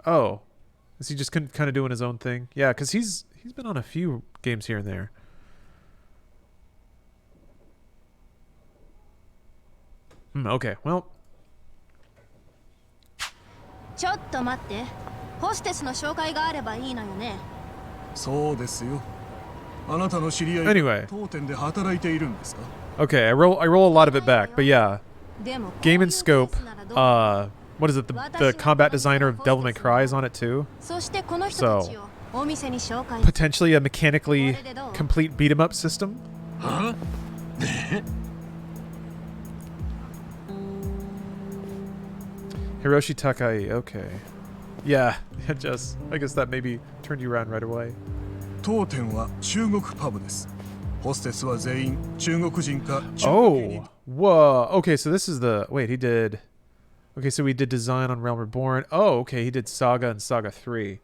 Oh. Is he just kind of doing his own thing? Yeah, because he's been on a few games here and there. Okay, well... ちょっと待って。ホステスの紹介があればいいのよね。そうですよ。あなたの知り合い Anyway. 当店で働いているんですか? Okay, I roll a lot of it back, but yeah. Game and Scope, what is it, the combat designer of Devil May Cry is on it too. So, potentially a mechanically complete beat-em-up system. Huh? Hiroshi Takai, okay. Yeah, I guess that maybe turned you around right away. 当店は中国パブです。ホステスは全員中国人か中国 Oh, whoa. Okay, so this is the... Wait, he did... Okay, so we did design on Realm Reborn. Oh, okay, he did Saga and Saga 3.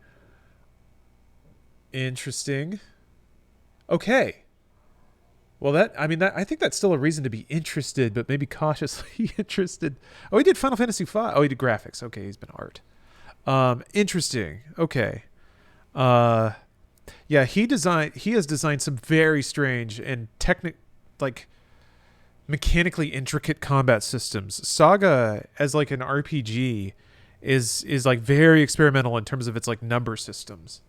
Interesting. Okay. Well, I think that's still a reason to be interested, but maybe cautiously interested. Oh, he did Final Fantasy V. Oh, he did graphics. Okay, he's been art. Interesting. Okay. Yeah, he has designed some very strange and mechanically intricate combat systems. Saga as like an RPG is like very experimental in terms of its like number systems.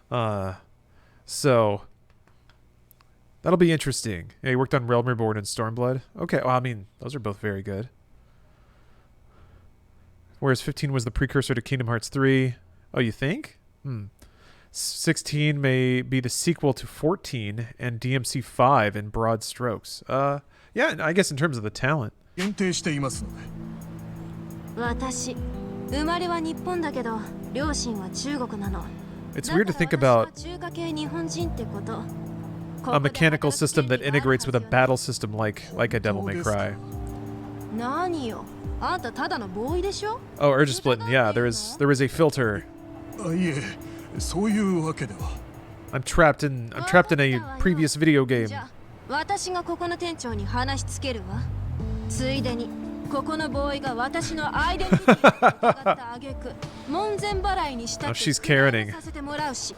So that'll be interesting. Yeah, he worked on Realm Reborn and Stormblood. Okay, well, I mean, those are both very good. Whereas 15 was the precursor to Kingdom Hearts 3. Oh, you think? 16 may be the sequel to 14 and DMC 5 in broad strokes. Yeah, I guess in terms of the talent. 限定していますので。私、生まれは日本だけど、両親は中国なの。 It's weird to think about a mechanical system that integrates with a battle system like a Devil May Cry. Oh, Urge Splitting. Yeah, there is a filter. I'm trapped in a previous video game. 私がここの店長に話しつけるわ。ついでにここのボーイが私のアイデンティティを疑った挙句、門前払いにしたってさせてもらうし。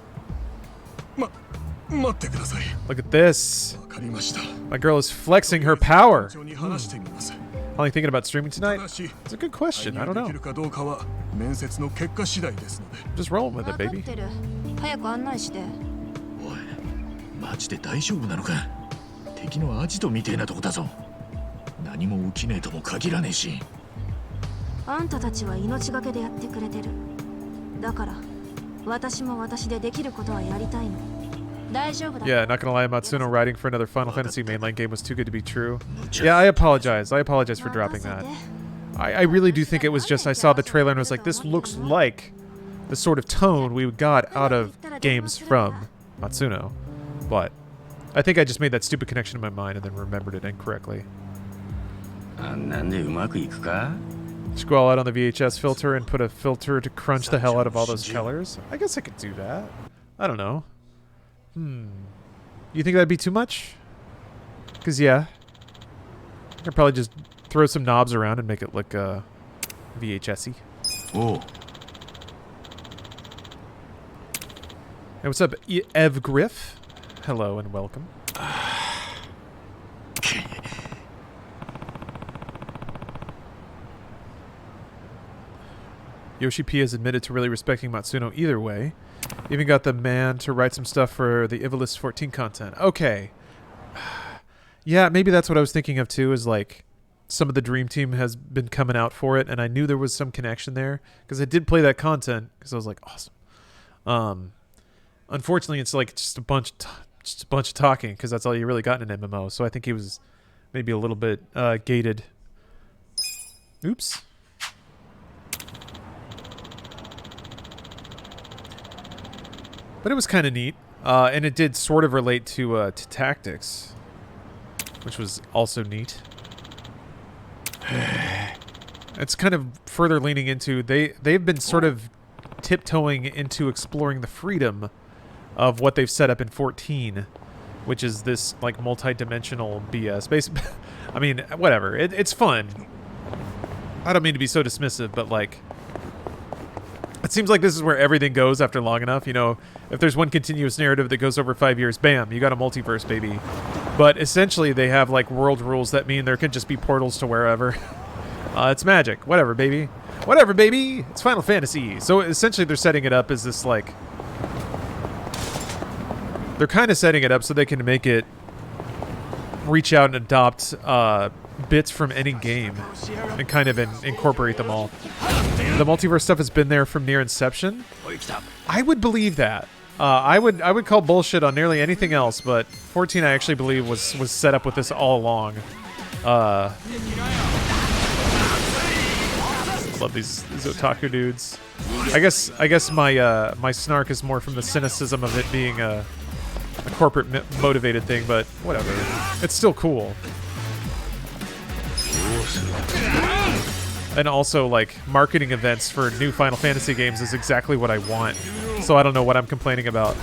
待ってください。 Look at this. わかりました。 My girl is flexing her power. 店長に話してみます。 Only thinking about streaming tonight? It's a good question. I don't know. できるかどうかは面接の結果次第ですので。 Just roll with it, baby. 早く案内して。おい、マジで大丈夫なのか？敵のアジトみてえなとこだぞ。何も起きねえとも限らねえし。あんたたちは命がけでやってくれてる。だから私も私でできることはやりたいの。Yeah, not gonna lie, Matsuno writing for another Final Fantasy mainline game was too good to be true. Yeah, I apologize. I apologize for dropping that. I really do think it was just I saw the trailer and was like, this looks like the sort of tone we got out of games from Matsuno. But I think I just made that stupid connection in my mind and then remembered it incorrectly. Squall out on the VHS filter and put a filter to crunch the hell out of all those colors? I guess I could do that. I don't know. You think that'd be too much? Because, yeah. I could probably just throw some knobs around and make it look VHS-y. Oh. Hey, what's up, Ev Griff? Hello and welcome. Yoshi P has admitted to really respecting Matsuno either way. Even got the man to write some stuff for the Evilist 14 content. Okay. Yeah, maybe that's what I was thinking of too, is like some of the Dream Team has been coming out for it, and I knew there was some connection there because I did play that content because I was like, awesome. Unfortunately, it's like just a bunch of talking because that's all you really got in an MMO. So I think he was maybe a little bit gated. Oops. But it was kind of neat, and it did sort of relate to tactics, which was also neat. It's kind of further leaning into they've been sort of tiptoeing into exploring the freedom of what they've set up in 14, which is this like multi-dimensional BS. I mean, whatever. It's fun. I don't mean to be so dismissive, but like, it seems like this is where everything goes after long enough. You know, if there's one continuous narrative that goes over 5 years, bam, you got a multiverse, baby. But essentially, they have like world rules that mean there can just be portals to wherever. It's magic. Whatever, baby. Whatever, baby. It's Final Fantasy. So essentially, they're setting it up as this like... They're kind of setting it up so they can make it reach out and adopt bits from any game and kind of incorporate them all. The multiverse stuff has been there from near inception. I would believe that. I would call bullshit on nearly anything else, but 14 I actually believe was set up with this all along. Love these otaku dudes. I guess my snark is more from the cynicism of it being a corporate motivated thing, but whatever. It's still cool. And also, like, marketing events for new Final Fantasy games is exactly what I want. So I don't know what I'm complaining about.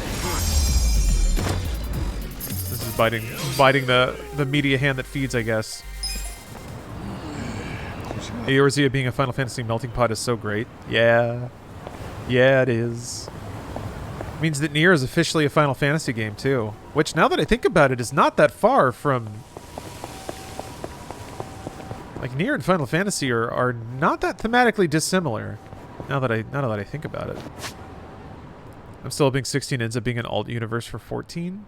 This is biting the media hand that feeds, I guess. Eorzea being a Final Fantasy melting pot is so great. Yeah. Yeah, it is. It means that Nier is officially a Final Fantasy game, too. Which, now that I think about it, is not that far from... Like, Nier and Final Fantasy are not that thematically dissimilar, now that I think about it. I'm still hoping 16 ends up being an alt universe for 14.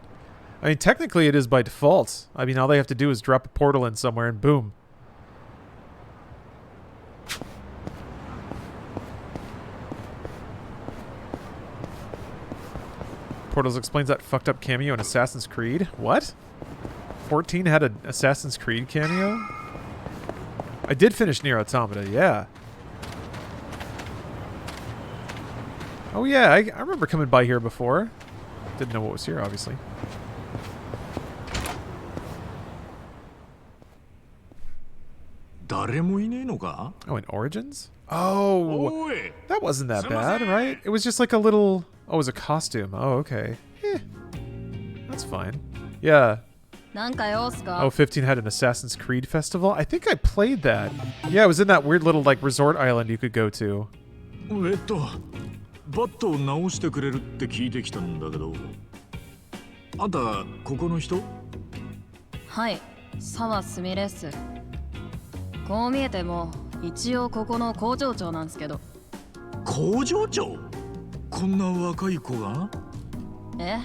I mean, technically it is by default. I mean, all they have to do is drop a portal in somewhere and boom. Portals explains that fucked up cameo in Assassin's Creed. What? 14 had an Assassin's Creed cameo? I did finish Nier Automata, yeah. Oh yeah, I remember coming by here before. Didn't know what was here, obviously. Oh, in Origins? Oh, that wasn't that bad, right? It was just like a little... Oh, it was a costume. Oh, okay. That's fine. Yeah. Oh, 15 had an Assassin's Creed festival? I think I played that. Yeah, it was in that weird little, like, resort island you could go to. バットを直してくれるって聞いてきたんだけど、あんたここの人？はい、沢すみです。こう見えても一応ここの工場長なんですけど。工場長？こんな若い子が？え？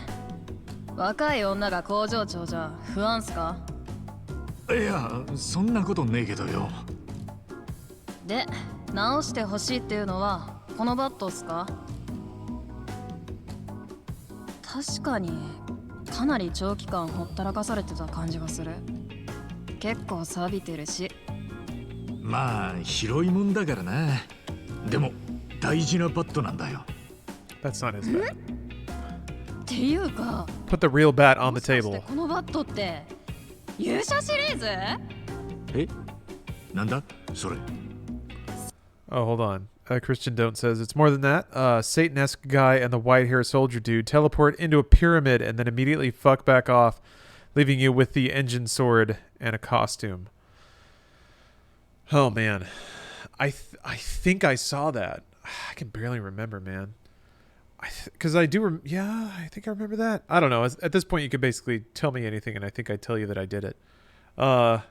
若い女が工場長じゃ不安っすか？いや、そんなことねえけどよ。で、直してほしいっていうのはこのバットっすか？確かにかなり長期間ほったらかされてた感じがする。結構錆びてるし。まあ広いもんだからな。でも大事なバットなんだよ。 That's not his bat. っていうか Put the real bat on the もしかして table. このバットって勇者シリーズ？え、なんだそれ。 Oh, hold on. Christian Don't says it's more than that. Satan-esque guy and the white hair soldier dude teleport into a pyramid and then immediately fuck back off, leaving you with the engine sword and a costume. Oh man, I think I saw that. I can barely remember, man. Because I do, yeah, I think I remember that. I don't know. At this point, you could basically tell me anything, and I think I'd tell you that I did it. And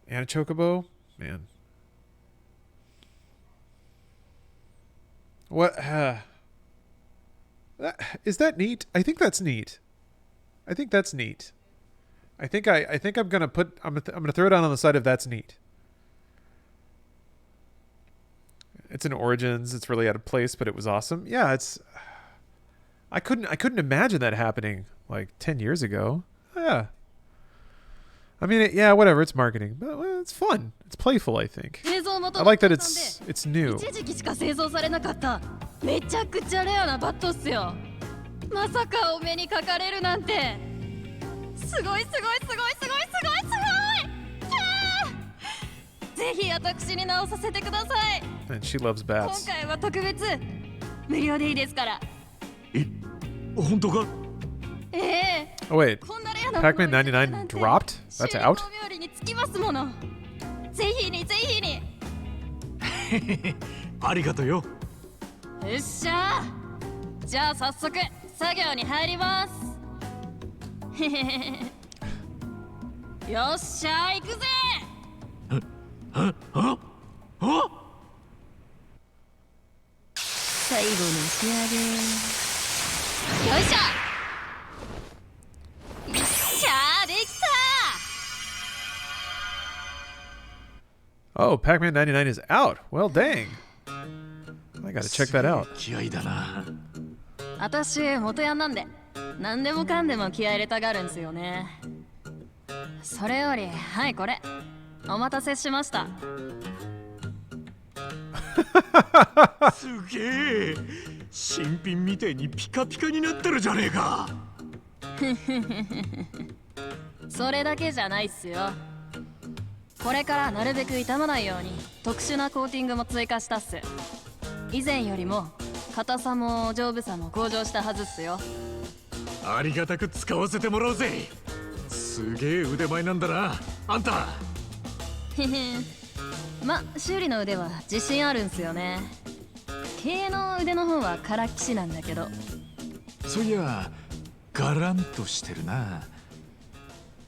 a chocobo, man. What? Is that neat? I think that's neat. I think that's neat. I think I'm gonna put. I'm gonna throw it down on the side of that's neat. It's in Origins. It's really out of place, but it was awesome. Yeah, it's. I couldn't imagine that happening like 10 years ago. Yeah. I mean, yeah, whatever. It's marketing, but well, it's fun. It's playful. I think. I like that it's new. 一時期しか製造されなかっためちゃくちゃレアなバットっすよ。まさかお目にかかれるなんて。すごいすごいすごいすごいすごいすごい。ぜひ私に直させてください。 And she loves 今 bats. 回は特別無料でいいですから。え、本当か。ええ。 Oh wait, こんなレアな Pac-Man 99 dropped? That's out? 修理冥利につきますもの。ぜひにぜひに。ありがとうよ。よっしゃー。じゃあ早速作業に入ります。へへへへ。よっしゃー行くぜ。最後の仕上げ。よいしょ。よっしゃーできた。 Oh, Pac-Man 99 is out. Well, dang. I gotta check that out. 気合いだな。私元ヤンなんで何でもかんでも気合い入れたがるんすよね。それよりはいこれお待たせしました。すげえ。新品みてえにピカピカになってるじゃねえか。それだけじゃないっすよ。これからなるべく傷まないように特殊なコーティングも追加したっす。以前よりも硬さも丈夫さも向上したはずっすよ。ありがたく使わせてもらうぜ。すげえ腕前なんだなあんた。へへ。ま、修理の腕は自信あるんすよね。経営の腕の方はからっきしなんだけど。そういやガランとしてるな。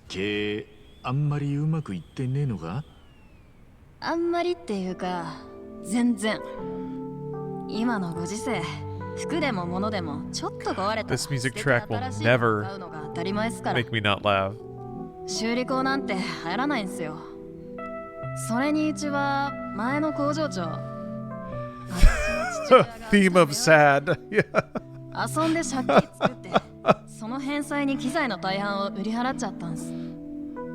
経営あんまりうまくいってねえのか。あんまりっていうか全然。今のご時世服でも物でもちょっと壊れた This music track will never 買うのが当たり前っすから。 make me not laugh. 修理工なんて入らないんすよ。それにうちは前の工場長 Theme of sad. Yeah. 遊んで借金作ってその返済に機材の大半を売り払っちゃったんす。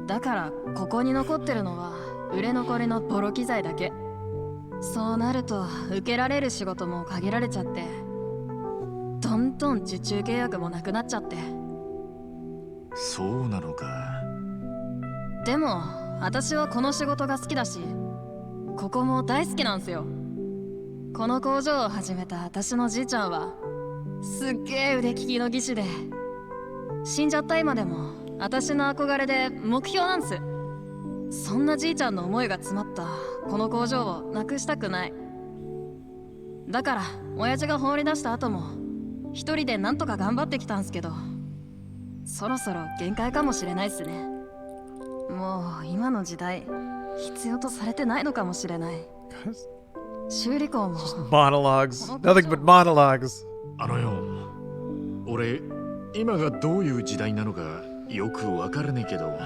だからここに残ってるのは売れ残りのボロ機材だけ。そうなると受けられる仕事も限られちゃってどんどん受注契約もなくなっちゃって。そうなのか。でも私はこの仕事が好きだしここも大好きなんすよ。この工場を始めた私のじいちゃんはすっげえ腕利きの技師で死んじゃった今でも私の憧れで目標なんす。そんなじいちゃんの思いが詰まったこの工場をなくしたくない。だから親父が放り出した後も一人でなんとか頑張ってきたんすけどそろそろ限界かもしれないっすね。もう今の時代必要とされてないのかもしれない。修理工も Monologues. Nothing but monologues. あのよ、俺今がどういう時代なのかよくわからねえけど、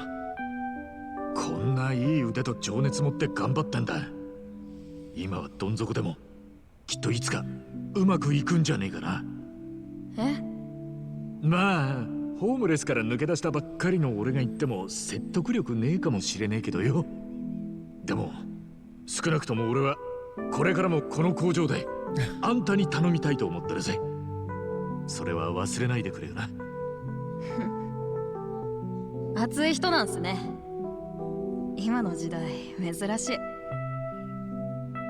こんないい腕と情熱持って頑張ってんだ。今はどん底でもきっといつかうまくいくんじゃねえかな。え？まあホームレスから抜け出したばっかりの俺が言っても説得力ねえかもしれねえけどよ。でも少なくとも俺はこれからもこの工場であんたに頼みたいと思ってるぜ。それは忘れないでくれよな。熱い人なんすね。今の時代珍しい。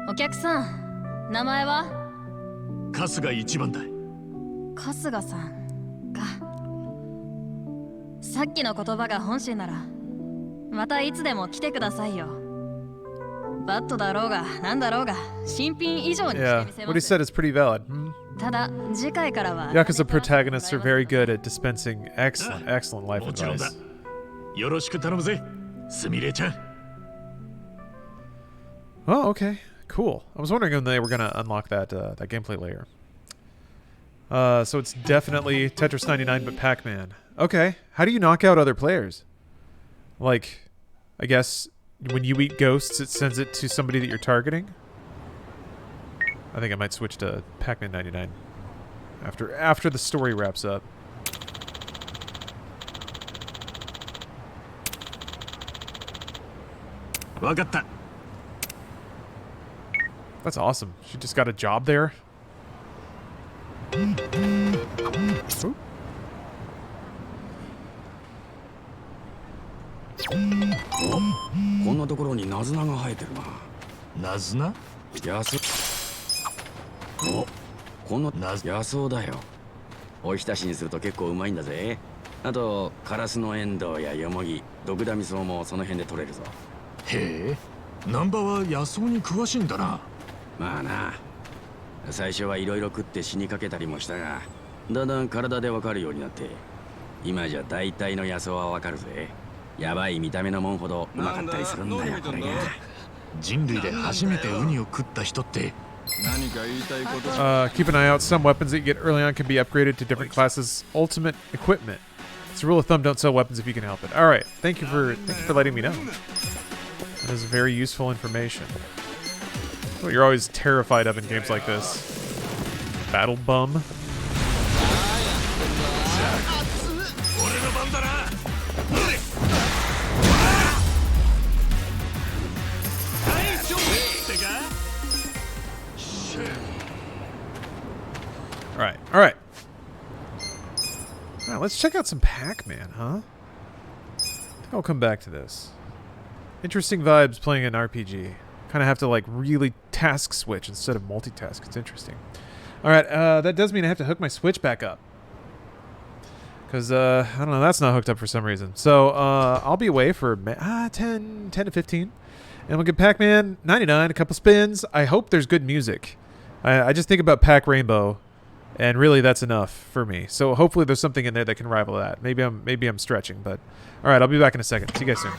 お客さん、名前は？春日一番だ。春日さんか。さっきの言葉が本心ならまたいつでも来てくださいよ。バットだろうがなんだろうが新品以上にしてみせ Yeah, ま what he す。 said is pretty valid. Hmm? ただ次回からは Yakuza protagonists are very good at dispensing excellent life もちろんだ。 advice. よろしく頼むぜ、すみれちゃん。Oh, okay. Cool. I was wondering when they were going to unlock that that gameplay layer. So it's definitely Tetris 99 but Pac-Man. Okay. How do you knock out other players? Like, I guess when you eat ghosts, it sends it to somebody that you're targeting? I think I might switch to Pac-Man 99 after the story wraps up. That's awesome. She just got a job there. Ooh. こんなところにナズナが生えてるな。ナズナ？野草。お、この野草だよ。おひたしにすると結構うまいんだぜ。あとカラスのエンドウやヨモギ、ドクダミソウもその辺で取れるぞ。へえ、ナンバは野草に詳しいんだな。まあな。最初はいろいろ食って死にかけたりもしたが、だんだん体でわかるようになって、今じゃ大体の野草はわかるぜ。やばい見た目のもんほどうまかったりするんだよ、これが。人類で初めてウニを食った人って。Keep an eye out. Some weapons that you get early on can be upgraded to different classes' ultimate equipment. It's a rule of thumb: don't sell weapons if you can help it. All right. Thank you for letting me know. That is very useful information. What you're always terrified of in games like this. Battle bum. All right. Now let's check out some Pac-Man, huh? I think I'll come back to this. Interesting vibes playing an RPG. Kind of have to like really task switch instead of multitask. It's interesting. All right, that does mean I have to hook my Switch back up. Because, I don't know, that's not hooked up for some reason. So, I'll be away for 10 to 15. And we'll get Pac-Man 99, a couple spins. I hope there's good music. I just think about Pac Rainbow, and really that's enough for me. So hopefully there's something in there that can rival that. Maybe I'm stretching, but... Alright, I'll be back in a second. See you guys soon.